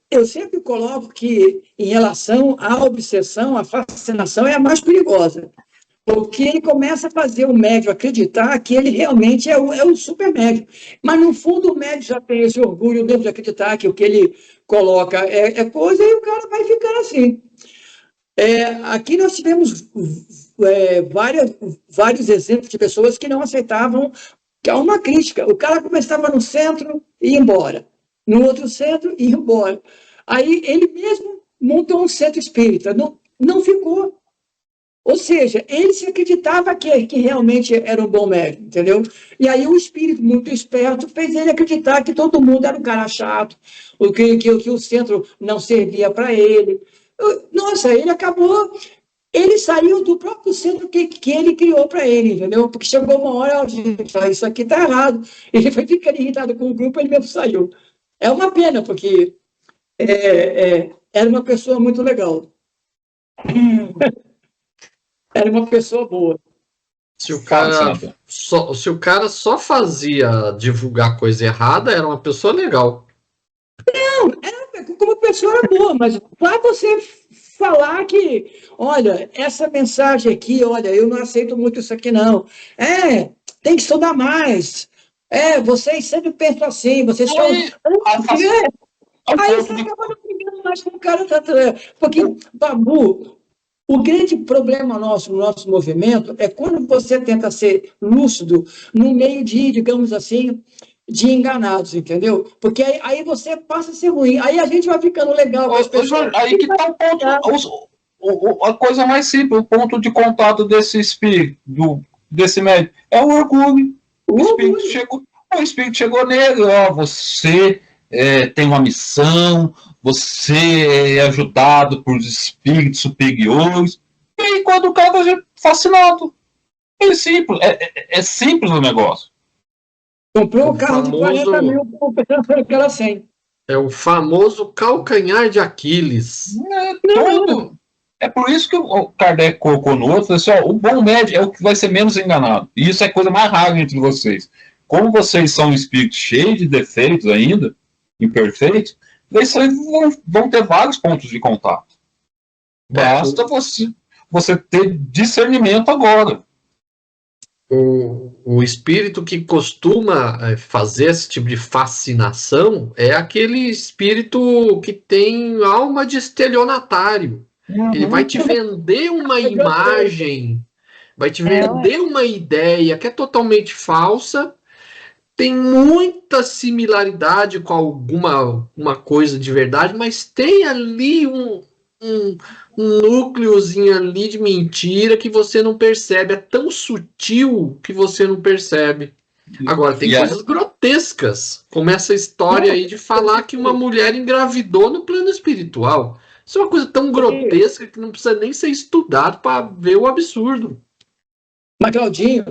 eu sempre coloco que, em relação à obsessão, a fascinação é a mais perigosa. Porque ele começa a fazer o médium acreditar que ele realmente é o super médium. Mas, no fundo, o médium já tem esse orgulho dentro de acreditar que o que ele coloca é coisa e o cara vai ficando assim. Aqui nós tivemos vários exemplos de pessoas que não aceitavam que há uma crítica. O cara começava no centro e ia embora. No outro centro e ia embora. Aí ele mesmo montou um centro espírita. Não ficou. Ou seja, ele se acreditava que realmente era um bom médico, entendeu? E aí o espírito muito esperto fez ele acreditar que todo mundo era um cara chato, que o centro não servia para ele. Nossa, ele saiu do próprio centro que ele criou para ele, entendeu? Porque chegou uma hora, gente, isso aqui está errado. Ele foi ficando irritado com o grupo, ele mesmo saiu. É uma pena, porque era uma pessoa muito legal. Era uma pessoa boa. Se o cara só fazia divulgar coisa errada, era uma pessoa legal. Não, como pessoa era boa, mas para você falar que, olha, essa mensagem aqui, olha, eu não aceito muito isso aqui, não. Tem que estudar mais. Vocês sempre pensam assim, vocês são... Aí você acaba não brigando mais com o cara. Porque, Babu, o grande problema nosso, no nosso movimento, é quando você tenta ser lúcido no meio de, digamos assim, de enganados, entendeu? Porque aí você passa a ser ruim. Aí a gente vai ficando legal com as pessoas. Aí que está o ponto, a coisa mais simples, o ponto de contato desse espírito, desse médico, é o orgulho. O espírito chegou nele, você tem uma missão, você é ajudado por espíritos superiores. E aí, quando o cara está fascinado, é simples, é simples o negócio. Comprou um carro de 40 mil, pensando que era 100. É o famoso calcanhar de Aquiles. Tudo. É por isso que o Kardec colocou no outro, assim, o bom médico é o que vai ser menos enganado. E isso é a coisa mais rara entre vocês. Como vocês são espíritos cheios de defeitos ainda, imperfeitos, vocês vão ter vários pontos de contato. Basta você ter discernimento agora. O espírito que costuma fazer esse tipo de fascinação é aquele espírito que tem alma de estelionatário. Ele vai te vender uma imagem, vai te vender uma ideia que é totalmente falsa, tem muita similaridade com uma coisa de verdade, mas tem ali um núcleozinho ali de mentira que você não percebe. É tão sutil que você não percebe. Agora, tem coisas grotescas, como essa história aí de falar que uma mulher engravidou no plano espiritual. Isso é uma coisa tão grotesca que não precisa nem ser estudado para ver o absurdo. Mas, Claudinho,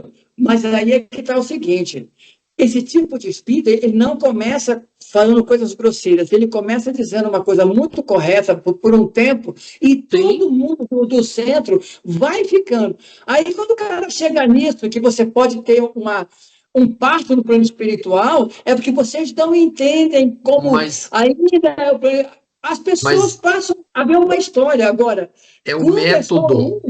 aí é que está o seguinte: esse tipo de espírito, ele não começa falando coisas grosseiras, ele começa dizendo uma coisa muito correta por um tempo, e todo mundo do centro vai ficando. Aí, quando o cara chega nisso, que você pode ter um parto no plano espiritual, é porque vocês não entendem como ainda as pessoas passam a ver uma história. Agora, é o método.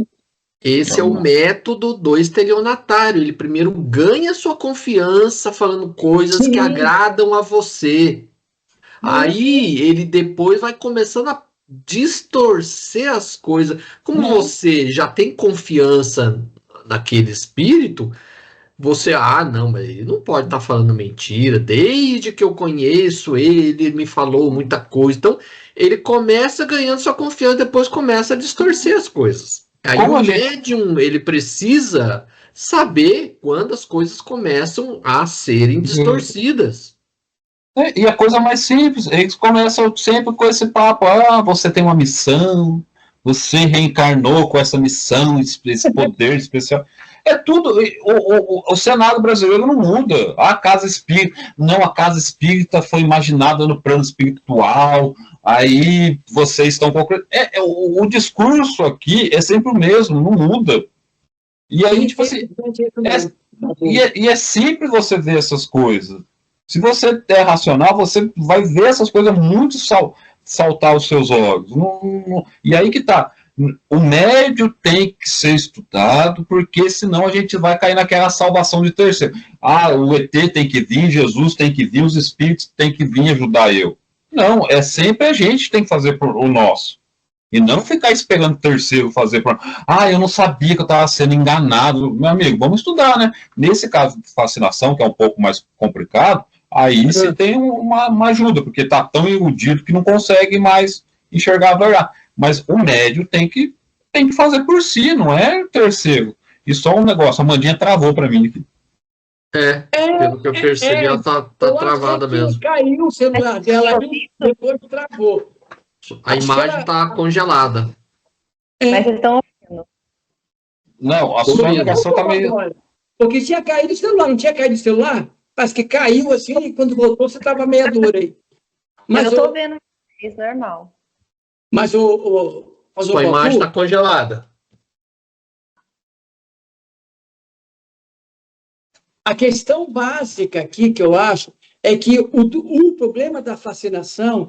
Esse é o método do estelionatário. Ele primeiro ganha sua confiança falando coisas que agradam a você. Aí ele depois vai começando a distorcer as coisas. Como você já tem confiança naquele espírito, você, não, mas ele não pode estar falando mentira. Desde que eu conheço ele me falou muita coisa. Então, ele começa ganhando sua confiança, depois começa a distorcer as coisas. Aí o médium, ele precisa saber quando as coisas começam a serem distorcidas. E a coisa mais simples, eles começam sempre com esse papo, você tem uma missão, você reencarnou com essa missão, esse poder especial. É tudo, o cenário brasileiro não muda. A casa espírita foi imaginada no plano espiritual, aí vocês estão o discurso aqui é sempre o mesmo, não muda. E aí, tipo assim, é simples você ver essas coisas. Se você é racional, você vai ver essas coisas muito saltar os seus olhos. E aí que tá. O médio tem que ser estudado, porque senão a gente vai cair naquela salvação de terceiro. O ET tem que vir, Jesus tem que vir, os espíritos tem que vir ajudar eu. Não, é sempre a gente que tem que fazer o nosso. E não ficar esperando o terceiro fazer. Eu não sabia que eu estava sendo enganado. Meu amigo, vamos estudar, né? Nesse caso de fascinação, que é um pouco mais complicado, aí você tem uma ajuda, porque está tão iludido que não consegue mais enxergar a verdade. Mas o médio tem que tem que fazer por si, não é terceiro. E só um negócio, a Mandinha travou para mim aqui. Pelo que eu percebi, ela tá eu travada achei que mesmo. caiu o celular dela e depois travou. A imagem tá congelada. Mas eles estão Não, a sua ligação tá meio... Agora, porque tinha caído o celular, não tinha caído o celular? Parece que caiu assim e quando voltou você estava meia dura aí. Mas eu tô vendo isso normal. Mas Sua imagem tá congelada. a questão básica aqui que eu acho é que o problema da fascinação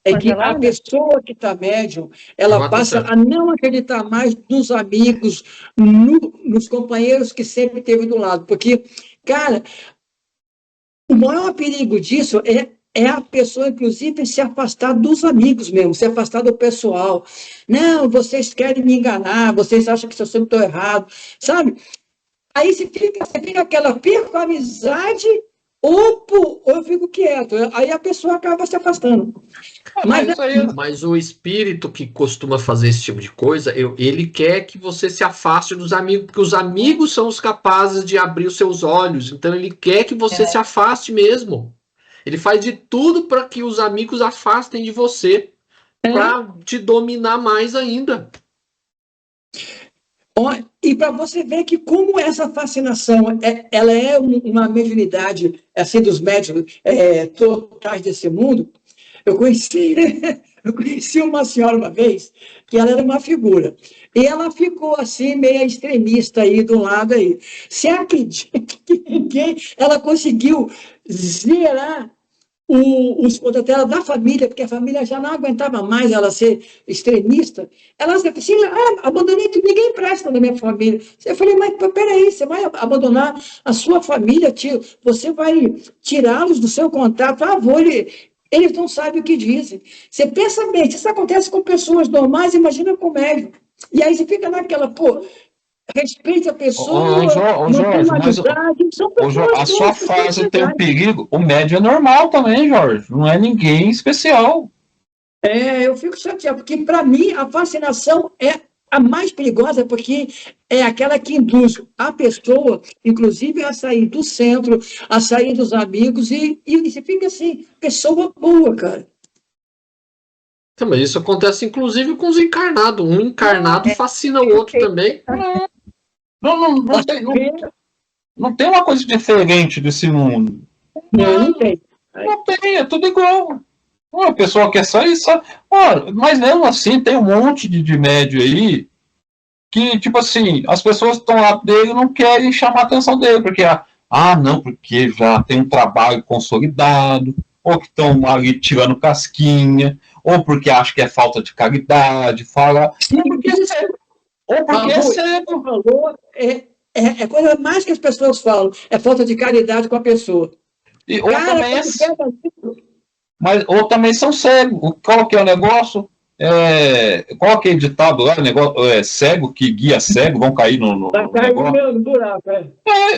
é que a pessoa que está médium, ela passa a não acreditar mais nos amigos, nos companheiros que sempre teve do lado. Porque, cara, o maior perigo disso é a pessoa, inclusive, se afastar dos amigos mesmo, se afastar do pessoal. Não, vocês querem me enganar, vocês acham que eu sempre estou errado, sabe? Aí você fica aquela, perco a amizade ou eu fico quieto. Aí a pessoa acaba se afastando. Mas o espírito que costuma fazer esse tipo de coisa, ele quer que você se afaste dos amigos, porque os amigos são os capazes de abrir os seus olhos. Então ele quer que você se afaste mesmo. Ele faz de tudo para que os amigos afastem de você, para te dominar mais ainda. E para você ver que como essa fascinação, ela é uma mediunidade assim, dos médicos totais desse mundo, eu conheci uma senhora uma vez, que ela era uma figura, e ela ficou assim, meio extremista aí do lado aí. Você acredita que ela conseguiu zerar os contatos dela da família, porque a família já não aguentava mais ela ser extremista. Ela disse assim, abandonei tudo, ninguém presta na minha família. Eu falei, mas peraí, você vai abandonar a sua família, tio? Você vai tirá-los do seu contato? Eles não sabem o que dizem. Você pensa bem, se isso acontece com pessoas normais, imagina com médium. E aí você fica naquela, respeite a pessoa, Jorge, a sua fase tem um perigo. O médio é normal também, Jorge. Não é ninguém especial. Eu fico chateado, porque para mim a fascinação é a mais perigosa, porque é aquela que induz a pessoa, inclusive, a sair do centro, a sair dos amigos, e você fica assim, pessoa boa, cara. Mas isso acontece, inclusive, com os encarnados. Um encarnado fascina o outro também. Não tem uma coisa diferente desse mundo. Não tem. Não tem, é tudo igual. A pessoa quer sair, mas mesmo assim tem um monte de médio aí que, tipo assim, as pessoas que estão lá dele não querem chamar a atenção dele, porque, porque já tem um trabalho consolidado, ou que estão ali tirando casquinha, ou porque acham que é falta de caridade, ou porque é cedo. É coisa mais que as pessoas falam, é falta de caridade com a pessoa. Ou também são cegos. Qual que é o negócio? Qual que é o ditado lá? Cego que guia cego, vão cair no buraco.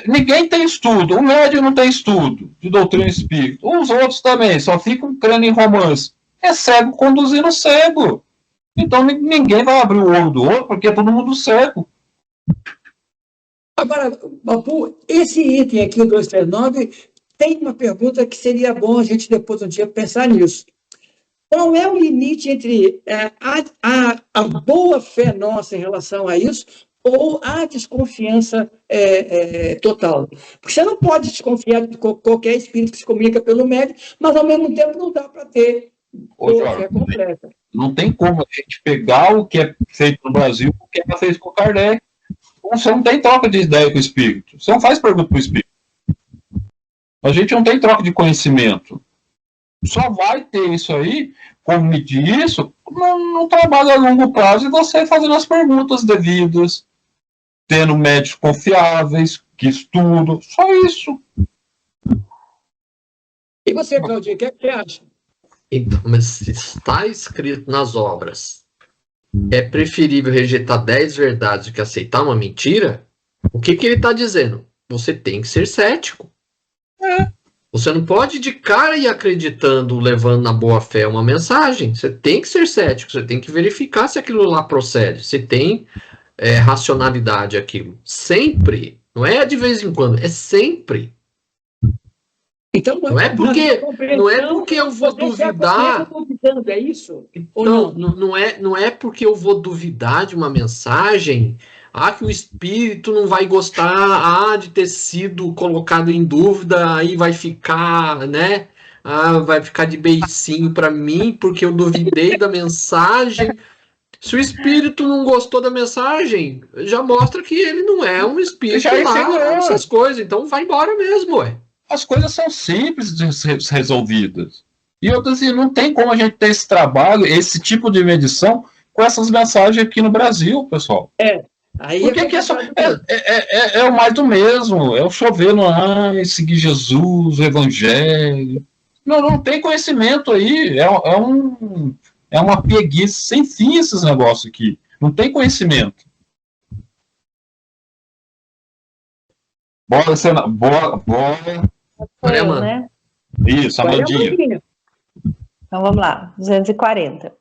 Ninguém tem estudo. O médium não tem estudo de doutrina espírita. Os outros também, só ficam crendo em romance. É cego conduzindo cego. Então ninguém vai abrir o olho do outro, porque é todo mundo cego. Agora, Babu, esse item aqui, o 239, tem uma pergunta que seria bom a gente depois um dia pensar nisso. Qual é o limite entre a boa fé nossa em relação a isso ou a desconfiança total? Porque você não pode desconfiar de qualquer espírito que se comunica pelo médium, mas ao mesmo tempo não dá para ter boa fé completa. Não tem como a gente pegar o que é feito no Brasil, o que é feito com Kardec. Você não tem troca de ideia com o espírito. Você não faz pergunta para o espírito. A gente não tem troca de conhecimento. Só vai ter isso aí, como medir isso, num trabalho a longo prazo e você fazendo as perguntas devidas, tendo médicos confiáveis, que estudam, só isso. E você, Claudinho, o que é que você acha? Então, mas se está escrito nas obras, é preferível rejeitar 10 verdades do que aceitar uma mentira? O que ele está dizendo? Você tem que ser cético. Você não pode de cara ir acreditando, levando na boa fé uma mensagem. Você tem que ser cético, você tem que verificar se aquilo lá procede, se tem racionalidade aquilo. Sempre. Não é de vez em quando, é sempre. Então, Não é porque eu vou duvidar. Duvidando, é isso? Ou Não é porque eu vou duvidar de uma mensagem, que o espírito não vai gostar, de ter sido colocado em dúvida, aí vai ficar, né? Vai ficar de beicinho para mim porque eu duvidei da mensagem. Se o espírito não gostou da mensagem, já mostra que ele não é um espírito lá, essas coisas. Então vai embora mesmo, ué. As coisas são simples de ser resolvidas. E eu assim, não tem como a gente ter esse trabalho, esse tipo de medição com essas mensagens aqui no Brasil, pessoal. Porque é o mais do mesmo, é o chover no ar, seguir Jesus, o evangelho. Não tem conhecimento aí, é uma preguiça sem fim esses negócios aqui. Não tem conhecimento. Bora. Olha, mano. Né? Isso, Amandinha. Então vamos lá, 240.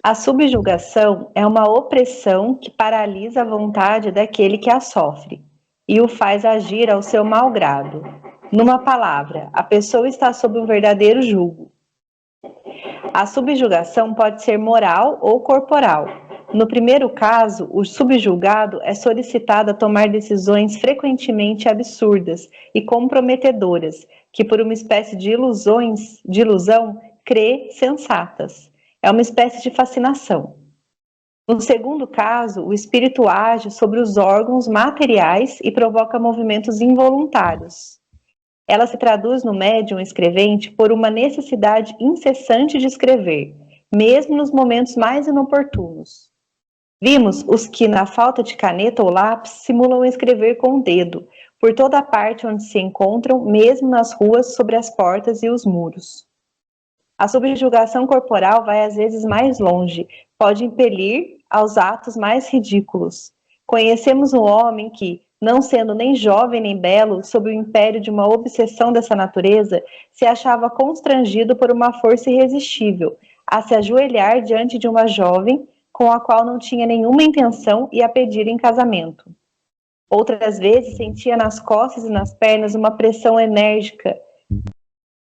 A subjugação é uma opressão que paralisa a vontade daquele que a sofre e o faz agir ao seu mau grado. Numa palavra, a pessoa está sob um verdadeiro jugo. A subjugação pode ser moral ou corporal. No primeiro caso, o subjugado é solicitado a tomar decisões frequentemente absurdas e comprometedoras, que por uma espécie de ilusão crê sensatas. É uma espécie de fascinação. No segundo caso, o espírito age sobre os órgãos materiais e provoca movimentos involuntários. Ela se traduz no médium escrevente por uma necessidade incessante de escrever, mesmo nos momentos mais inoportunos. Vimos os que, na falta de caneta ou lápis, simulam escrever com o dedo, por toda a parte onde se encontram, mesmo nas ruas, sobre as portas e os muros. A subjugação corporal vai às vezes mais longe, pode impelir aos atos mais ridículos. Conhecemos um homem que, não sendo nem jovem nem belo, sob o império de uma obsessão dessa natureza, se achava constrangido por uma força irresistível, a se ajoelhar diante de uma jovem com a qual não tinha nenhuma intenção e a pedir em casamento. Outras vezes sentia nas costas e nas pernas uma pressão enérgica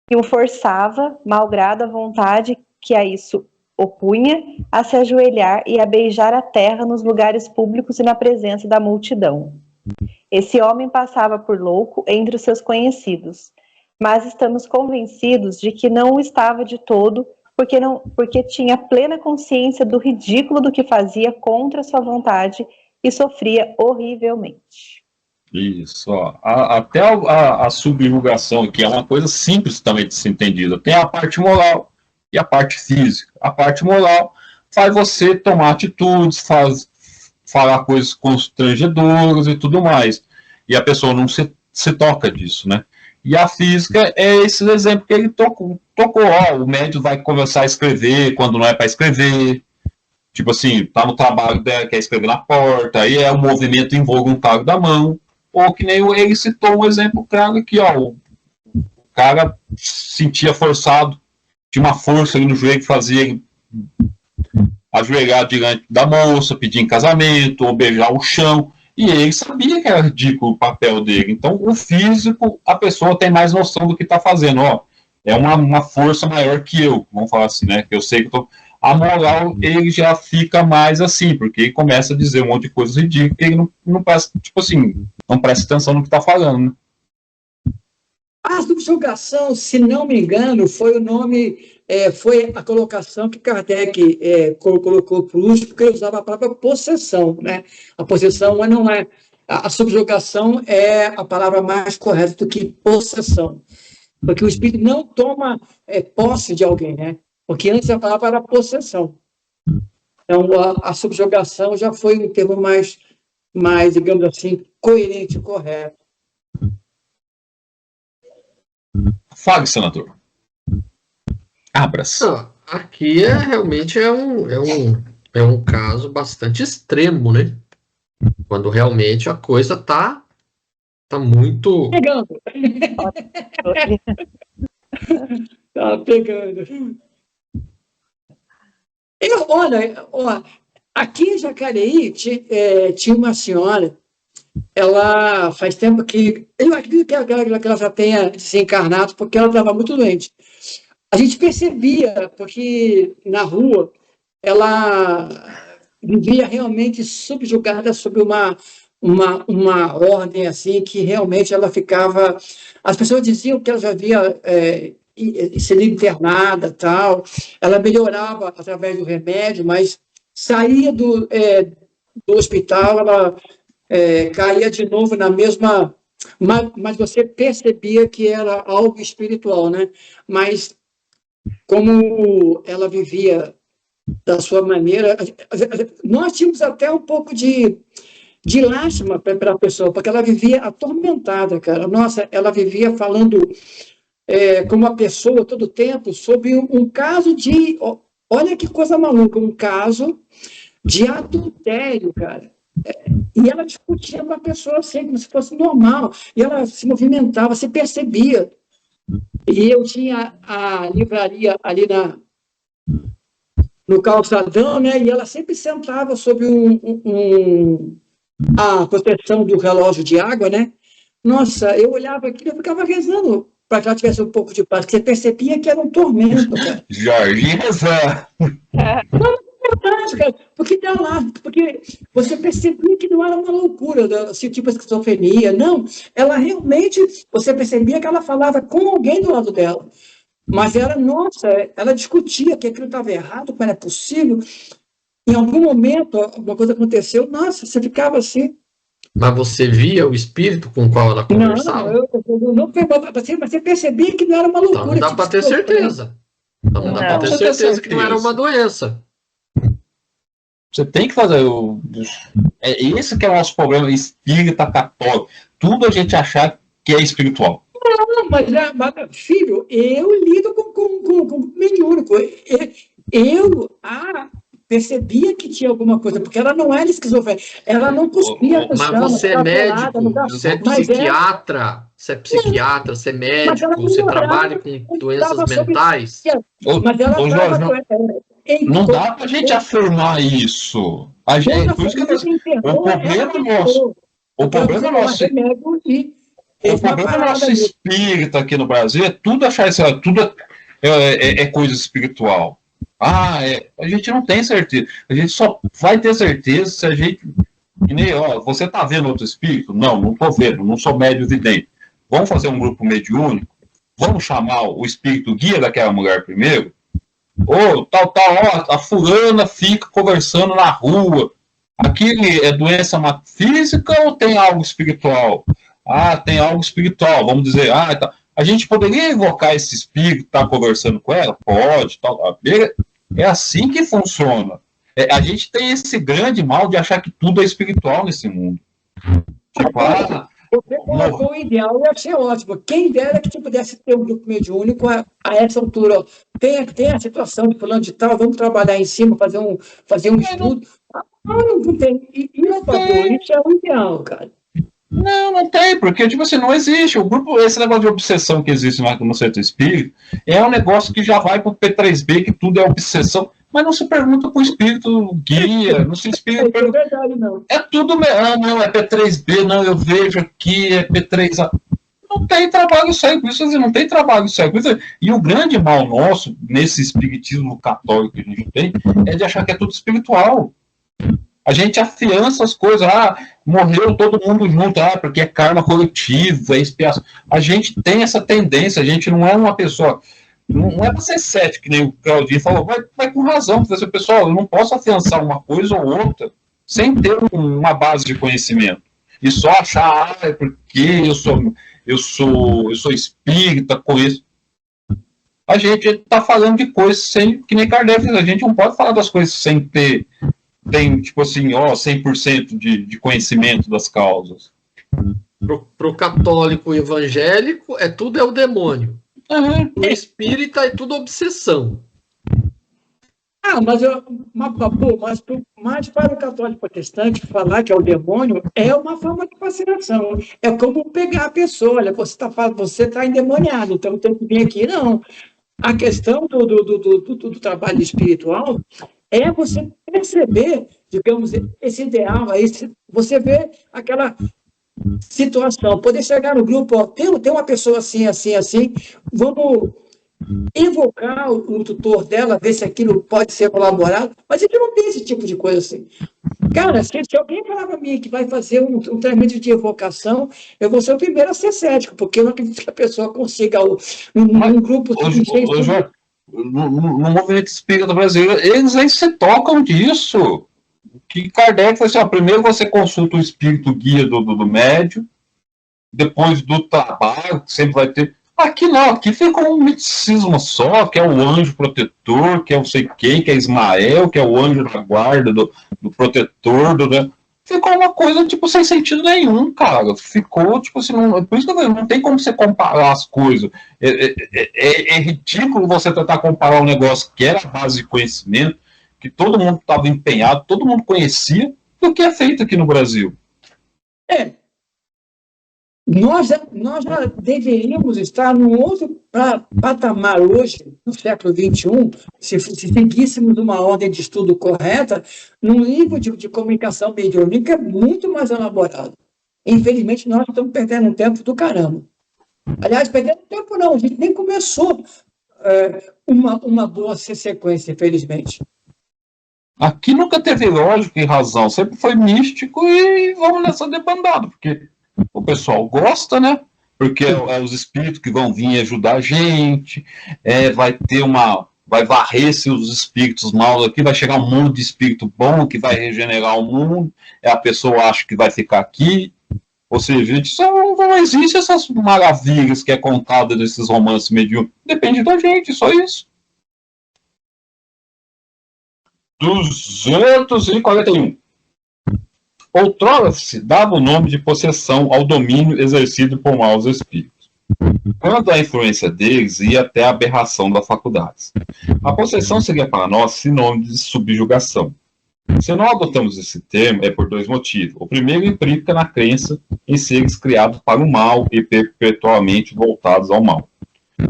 que o forçava, malgrado a vontade que a isso opunha, a se ajoelhar e a beijar a terra nos lugares públicos e na presença da multidão. Esse homem passava por louco entre os seus conhecidos, mas estamos convencidos de que não o estava de todo, porque tinha plena consciência do ridículo do que fazia contra sua vontade e sofria horrivelmente. Isso, ó. Até a subjugação, que é uma coisa simples também de ser entendida, tem a parte moral e a parte física. A parte moral faz você tomar atitudes, falar coisas constrangedoras e tudo mais. E a pessoa não se toca disso, né? E a física é esse exemplo que ele tocou. Ó, o médium vai começar a escrever quando não é para escrever. Tipo assim, tá no trabalho dela, quer escrever na porta, aí é um movimento involuntário da mão. Ou que nem ele citou um exemplo claro aqui, ó. O cara sentia forçado, tinha uma força ali no joelho que fazia ele ajoelhar diante da moça, pedir em casamento, ou beijar o chão. E ele sabia que era ridículo o papel dele. Então, o físico, a pessoa tem mais noção do que está fazendo. Ó, é uma força maior que eu, vamos falar assim, né? Que eu sei que eu tô... A moral, ele já fica mais assim, porque ele começa a dizer um monte de coisas ridículas, ele não presta, tipo assim, não presta atenção no que está falando, né? A subjugação, se não me engano, foi o nome, foi a colocação que Kardec colocou para o uso, porque ele usava a própria possessão, né? A possessão não é. A subjugação é a palavra mais correta do que possessão, porque o espírito não toma posse de alguém, né? Porque antes a palavra era possessão. Então, a subjugação já foi um termo mais, digamos assim, coerente e correto. Fale, senador. Abra-se. Aqui realmente é um caso bastante extremo, né? Quando realmente a coisa está Tá muito. Pegando. Tá pegando. Olha, ó, aqui em Jacareí tinha uma senhora, ela faz tempo que. Eu acredito que ela já tenha desencarnado, porque ela estava muito doente. A gente percebia, porque na rua ela vivia realmente subjugada sob uma ordem assim, que realmente ela ficava. As pessoas diziam que ela já havia sido internada, tal. Ela melhorava através do remédio, mas saía do hospital, ela caía de novo na mesma. Mas você percebia que era algo espiritual, né? Mas como ela vivia da sua maneira, nós tínhamos até um pouco de lástima para a pessoa, porque ela vivia atormentada, cara. Nossa, ela vivia falando como uma pessoa todo o tempo sobre um caso de. Olha que coisa maluca, um caso de adultério, cara. E ela discutia com a pessoa assim, como se fosse normal. E ela se movimentava, se percebia. E eu tinha a livraria ali no calçadão, né? E ela sempre sentava sobre a proteção do relógio de água, né? Nossa, eu olhava aquilo e ficava rezando para que ela tivesse um pouco de paz, porque você percebia que era um tormento, cara. Jorginho rezando. Cara, porque tá lá, porque você percebia que não era uma loucura, assim, tipo esquizofrenia, não. Ela realmente, você percebia que ela falava com alguém do lado dela. Mas ela discutia que aquilo estava errado, que não era possível. Em algum momento, alguma coisa aconteceu, nossa, você ficava assim. Mas você via o espírito com o qual ela conversava? Não, você percebia que não era uma loucura. Então não dá para ter certeza. Então não dá para ter certeza que não era uma doença. Você tem que fazer. Esse que é o nosso problema espírita católico. Tudo a gente achar que é espiritual. Não, mas filho, eu lido com mediúnico. Eu percebia que tinha alguma coisa, porque ela não era esquizofrênica. Ela não cuspia. Mas você é médico, você é psiquiatra. Você é psiquiatra, você é médico, você trabalha com doenças mentais. Mas ela não dá pra gente afirmar isso. Por isso que o problema nosso espírita aqui no Brasil é tudo achar isso, tudo é coisa espiritual. A gente não tem certeza. A gente só vai ter certeza se a gente. Você tá vendo outro espírito? Não tô vendo, não sou médio vidente. Vamos fazer um grupo mediúnico? Vamos chamar o espírito guia daquela mulher primeiro? A fulana fica conversando na rua. Aquilo é doença física ou tem algo espiritual? Tem algo espiritual, vamos dizer. Tá. A gente poderia invocar esse espírito que está conversando com ela? Pode. É assim que funciona. A gente tem esse grande mal de achar que tudo é espiritual nesse mundo. Tipo, você colocou o ideal, ia ser ótimo. Quem dera que você pudesse ter um grupo mediúnico a essa altura. Tem a situação de fulano de tal, vamos trabalhar em cima, fazer um estudo. Não tem. Isso é o ideal, cara. Não tem, porque tipo assim, não existe. O grupo, esse negócio de obsessão que existe no centro espírita é um negócio que já vai pro P3B, que tudo é obsessão, mas não se pergunta pro espírito guia, não se pergunta. É verdade, não. É tudo, não, é P3B, não, eu vejo aqui, é P3A. Não tem trabalho sério com isso, não tem trabalho sério com isso. E o grande mal nosso, nesse espiritismo católico que a gente tem, é de achar que é tudo espiritual. A gente afiança as coisas, morreu todo mundo junto, porque é karma coletivo, é expiação. A gente tem essa tendência, a gente não é uma pessoa, não é para ser cético, que nem o Claudinho falou, mas com razão, porque assim, pessoal, eu não posso afiançar uma coisa ou outra sem ter uma base de conhecimento. E só achar, é porque eu sou espírita, conheço. A gente está falando de coisas sem, que nem Kardec, a gente não pode falar das coisas sem ter. Tem, tipo assim, 100% de conhecimento das causas. Pro católico evangélico, tudo é o demônio. Uhum. Pro espírita é tudo obsessão. Mas para o católico protestante, falar que é o demônio é uma forma de fascinação. É como pegar a pessoa, olha, você tá endemoniado, então tem que vir aqui. Não. A questão do trabalho espiritual é você perceber, digamos, esse ideal, você vê aquela situação, poder chegar no grupo, ó, tem uma pessoa assim, assim, assim, vamos invocar o tutor dela, ver se aquilo pode ser colaborado, mas aqui não tem esse tipo de coisa assim. Cara, se alguém falar para mim que vai fazer um treinamento de evocação, eu vou ser o primeiro a ser cético, porque eu não acredito que a pessoa consiga um grupo... No movimento espírita brasileiro, eles aí se tocam disso. Que Kardec falou assim, ó, primeiro você consulta o espírito guia do médium, depois do trabalho, que sempre vai ter... Aqui não, aqui fica um misticismo só, que é o anjo protetor, que é não sei quem, que é Ismael, que é o anjo da guarda do protetor, né? Ficou uma coisa, tipo, sem sentido nenhum, cara. Ficou, tipo assim, por isso que não tem como você comparar as coisas. É ridículo você tentar comparar um negócio que era a base de conhecimento, que todo mundo estava empenhado, todo mundo conhecia, do que é feito aqui no Brasil. Nós já deveríamos estar num outro patamar hoje, no século XXI, se seguíssemos uma ordem de estudo correta, num nível de comunicação mediúnica muito mais elaborado. Infelizmente, nós estamos perdendo um tempo do caramba. Aliás, perdendo tempo não, a gente nem começou uma boa sequência, infelizmente. Aqui nunca teve lógica e razão, sempre foi místico e vamos nessa debandada, porque o pessoal gosta, né? Porque é os espíritos que vão vir ajudar a gente, vai varrer-se os espíritos maus aqui, vai chegar um mundo de espírito bom que vai regenerar o mundo, a pessoa acha que vai ficar aqui. Ou seja, gente, não existe essas maravilhas que é contada nesses romances mediúnicos. Depende da gente, só isso. 241. Outrora se dava o nome de possessão ao domínio exercido por maus espíritos. Quando a influência deles ia até a aberração das faculdades. A possessão seria para nós sinônimo de subjugação. Se não adotamos esse termo, é por dois motivos. O primeiro implica na crença em seres criados para o mal e perpetuamente voltados ao mal.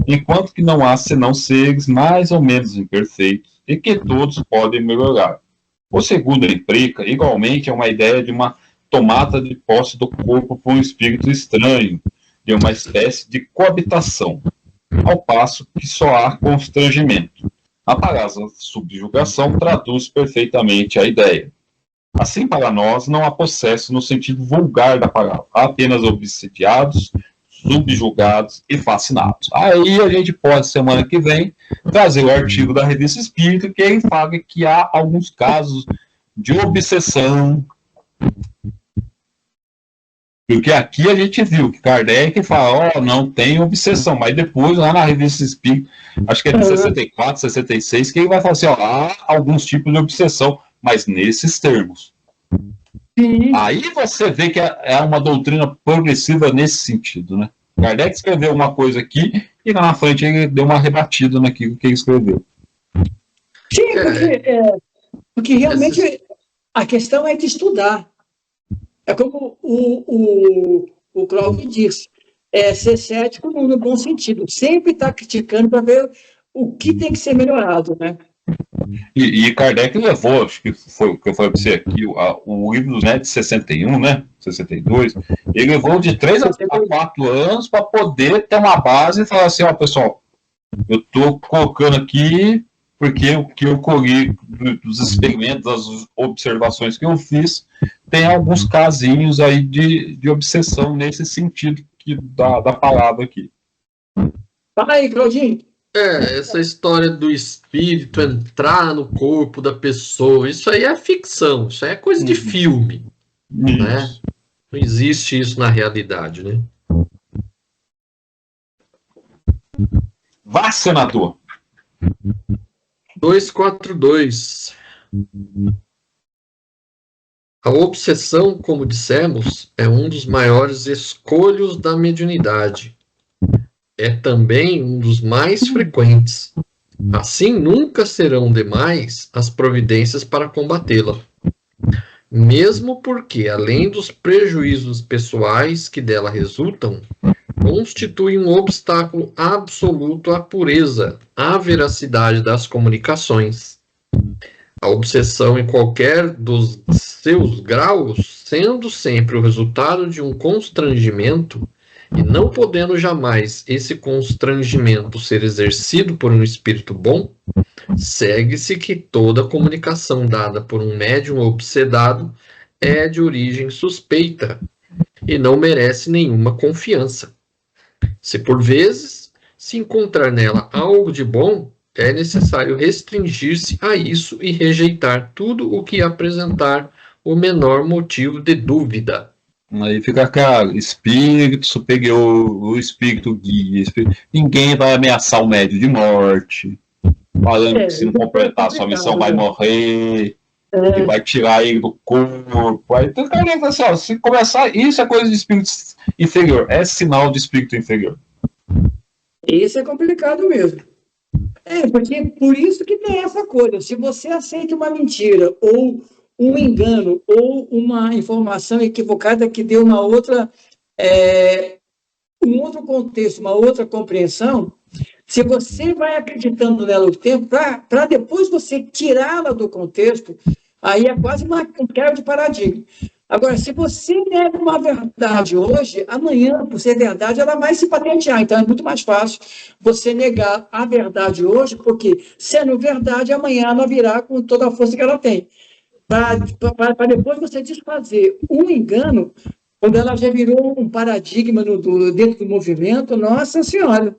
Enquanto que não há senão seres mais ou menos imperfeitos e que todos podem melhorar. O segundo implica, igualmente, é uma ideia de uma tomada de posse do corpo por um espírito estranho, de uma espécie de coabitação, ao passo que só há constrangimento. A palavra subjugação traduz perfeitamente a ideia. Assim, para nós, não há possesso no sentido vulgar da palavra, há apenas obsidiados, subjugados e fascinados. Aí a gente pode, semana que vem, trazer o artigo da Revista Espírita, que ele fala que há alguns casos de obsessão. Porque aqui a gente viu que Kardec fala, não tem obsessão, mas depois lá na Revista Espírita, acho que é de 64, 66, que ele vai falar assim, há alguns tipos de obsessão, mas nesses termos. Sim. Aí você vê que é uma doutrina progressiva nesse sentido, né? Kardec escreveu uma coisa aqui e lá na frente ele deu uma rebatida naquilo que ele escreveu. Sim, porque realmente a questão é de estudar. É como o Cláudio disse, ser cético no bom sentido, sempre está criticando para ver o que tem que ser melhorado, né? E Kardec levou, acho que foi o que eu falei para você aqui, o livro de 61, né? 62, ele levou de 3 a 4 anos para poder ter uma base e falar assim, pessoal, eu estou colocando aqui porque o que eu colhi dos experimentos, das observações que eu fiz, tem alguns casinhos aí de obsessão nesse sentido da palavra aqui. Fala aí, Claudinho. Essa história do espírito entrar no corpo da pessoa, isso aí é ficção, isso aí é coisa de filme, né? Não existe isso na realidade, né? Vá, senador. 242. A obsessão, como dissemos, é um dos maiores escolhos da mediunidade. É também um dos mais frequentes. Assim, nunca serão demais as providências para combatê-la. Mesmo porque, além dos prejuízos pessoais que dela resultam, constitui um obstáculo absoluto à pureza, à veracidade das comunicações. A obsessão em qualquer dos seus graus, sendo sempre o resultado de um constrangimento, e não podendo jamais esse constrangimento ser exercido por um espírito bom, segue-se que toda comunicação dada por um médium obsedado é de origem suspeita e não merece nenhuma confiança. Se por vezes se encontrar nela algo de bom, é necessário restringir-se a isso e rejeitar tudo o que apresentar o menor motivo de dúvida. Aí fica claro, espírito superior, o espírito guia, ninguém vai ameaçar o médium de morte, falando que se não completar a sua missão vai morrer, que vai tirar ele do corpo. Aí então, cara, assim, ó, se começar, isso é coisa de espírito inferior, é sinal de espírito inferior. Isso é complicado mesmo. Porque por isso que tem essa coisa. Se você aceita uma mentira, ou um engano, ou uma informação equivocada que deu uma outra, um outro contexto, uma outra compreensão, se você vai acreditando nela o tempo, para depois você tirá-la do contexto, aí é quase um quebra de paradigma. Agora, se você nega uma verdade hoje, amanhã, por ser verdade, ela vai se patentear. Então, é muito mais fácil você negar a verdade hoje, porque, sendo verdade, amanhã ela virá com toda a força que ela tem. Para depois você desfazer um engano, quando ela já virou um paradigma dentro do movimento, nossa senhora.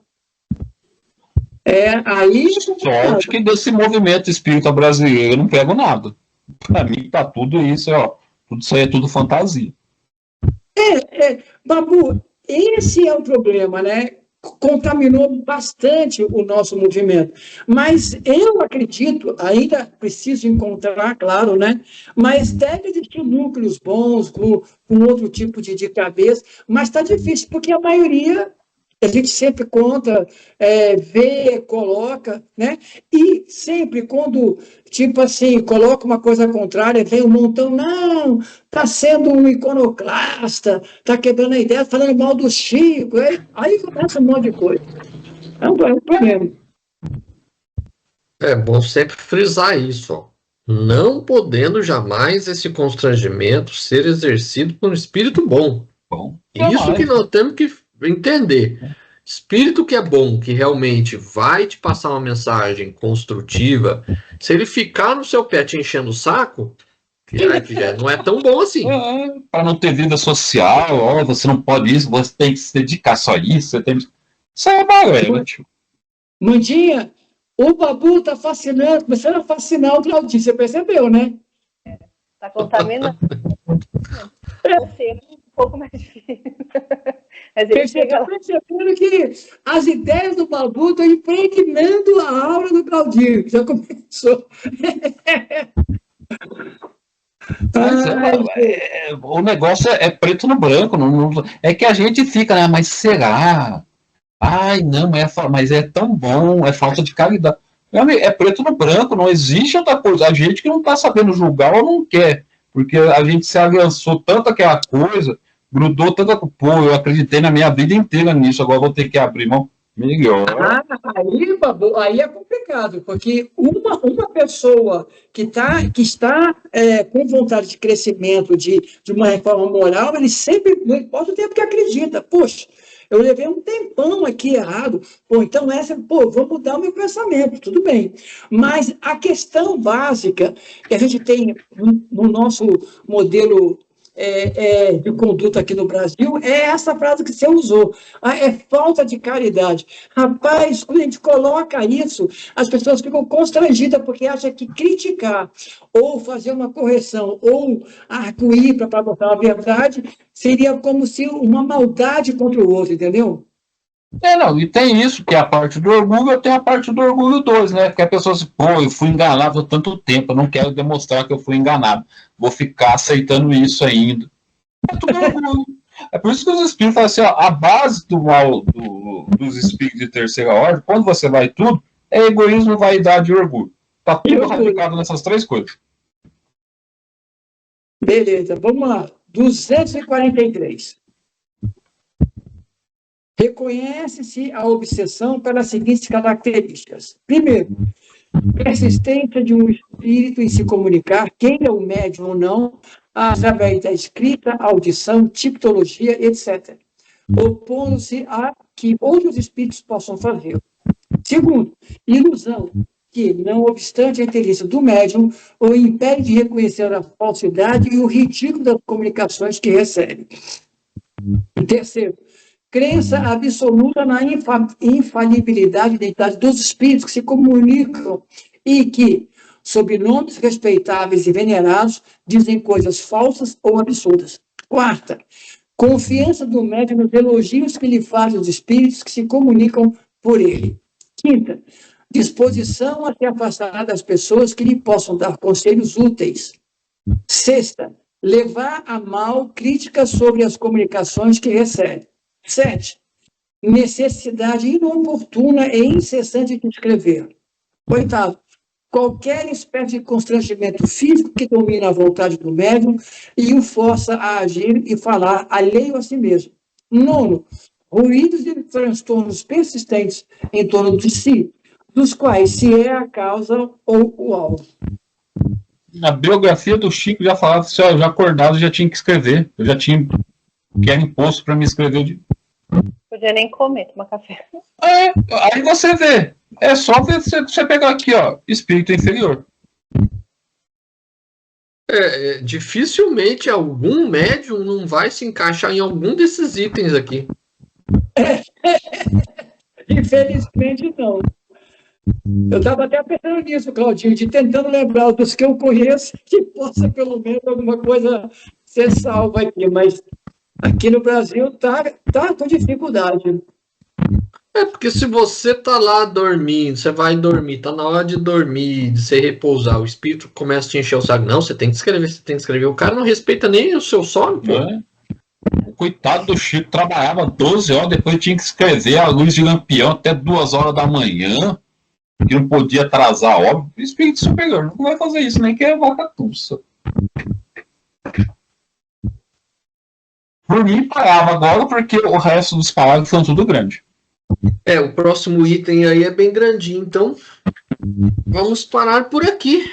Aí... Sorte que desse movimento espírita brasileiro eu não pego nada. Para mim, tá tudo isso, ó. Tudo isso aí é tudo fantasia. Babu, esse é o problema, né? Contaminou bastante o nosso movimento. Mas eu acredito, ainda preciso encontrar, claro, né? Mas deve existir núcleos bons, com outro tipo de cabeça, mas está difícil, porque a maioria... A gente sempre conta, vê, coloca, né? E sempre quando, tipo assim, coloca uma coisa contrária, vem um montão, não, está sendo um iconoclasta, está quebrando a ideia, falando mal do Chico, aí começa um monte de coisa. É um problema. É bom sempre frisar isso, ó. Não podendo jamais esse constrangimento ser exercido por um espírito bom. Isso que nós temos que entender. Espírito que é bom, que realmente vai te passar uma mensagem construtiva, se ele ficar no seu pé te enchendo o saco, não é tão bom assim. Para não ter vida social, ó, você não pode isso, você tem que se dedicar só a isso, você tem... Isso é balela, tio. Mandinha, o Babu tá fascinando, começando a fascinar o Claudinho, você percebeu, né? Tá contaminando. Um pouco mais difícil. Mas ele Você está percebendo que as ideias do Babu estão impregnando a aura do Claudinho, que já começou. O negócio é preto no branco. É que a gente fica, né? Mas será? Ai, não, mas é tão bom, é falta de caridade. É preto no branco, não existe outra coisa. A gente que não está sabendo julgar ou não quer, porque a gente se avançou tanto aquela coisa, grudou tanta... Pô, eu acreditei na minha vida inteira nisso, agora vou ter que abrir mão. Melhor. Aí é complicado, porque uma pessoa que está com vontade de crescimento, de uma reforma moral, ele sempre, não importa o tempo que acredita, poxa, eu levei um tempão aqui errado, então vou mudar o meu pensamento, tudo bem. Mas a questão básica que a gente tem no nosso modelo de conduta aqui no Brasil é essa frase que você usou, é falta de caridade. Rapaz, quando a gente coloca isso, as pessoas ficam constrangidas porque acham que criticar ou fazer uma correção ou arguir para botar a verdade seria como se uma maldade contra o outro, entendeu? Não, e tem isso, que é a parte do orgulho, eu tenho a parte do orgulho 2, né? Porque a pessoa assim, pô, eu fui enganado há tanto tempo, eu não quero demonstrar que eu fui enganado, vou ficar aceitando isso ainda. É tudo orgulho. É por isso que os espíritos falam assim, ó, a base do mal dos espíritos de terceira ordem, quando você vai tudo, É egoísmo, vaidade e orgulho. Tá E tudo orgulho. radicado nessas 3 coisas. Beleza, vamos lá. 243. Reconhece-se a obsessão pelas seguintes características. Primeiro, persistência de um espírito em se comunicar, quem é o médium ou não, através da escrita, audição, tipologia, etc., opondo-se a que outros espíritos possam fazer. Segundo, ilusão, que, não obstante a inteligência do médium, o impede de reconhecer a falsidade e o ridículo das comunicações que recebe. E terceiro, crença absoluta na infalibilidade e identidade dos espíritos que se comunicam e que, sob nomes respeitáveis e venerados, dizem coisas falsas ou absurdas. Quarta, confiança do médium nos elogios que lhe fazem os espíritos que se comunicam por ele. Quinta, disposição a se afastar das pessoas que lhe possam dar conselhos úteis. Sexta, levar a mal críticas sobre as comunicações que recebe. 7. Necessidade inoportuna e incessante de escrever. 8. Qualquer espécie de constrangimento físico que domina a vontade do médium e o força a agir e falar alheio a si mesmo. 9. Ruídos e transtornos persistentes em torno de si, dos quais se é a causa ou o alvo. Na biografia do Chico já falava que se eu já acordado já tinha que escrever. Eu já tinha que era imposto para me escrever. Podia nem comer, tomar café. Aí você vê. É só você pegar aqui, ó, espírito inferior. Dificilmente algum médium não vai se encaixar em algum desses itens aqui. Infelizmente, não. Eu estava até pensando nisso, Claudinho, de tentando lembrar dos que eu conheço, que possa pelo menos alguma coisa ser salva aqui, mas aqui no Brasil tá com dificuldade. Porque se você tá lá dormindo, você vai dormir, tá na hora de dormir, de se repousar, o espírito começa a te encher o saco. Não, você tem que escrever. O cara não respeita nem o seu sono, pô. Coitado do Chico, trabalhava 12 horas, depois tinha que escrever a luz de lampião até 2 horas da manhã, que não podia atrasar, óbvio. O espírito superior não vai fazer isso, nem que é vaca-tussa. Por mim, parava agora, porque o resto dos parágrafos são tudo grande. O próximo item aí é bem grandinho, então vamos parar por aqui.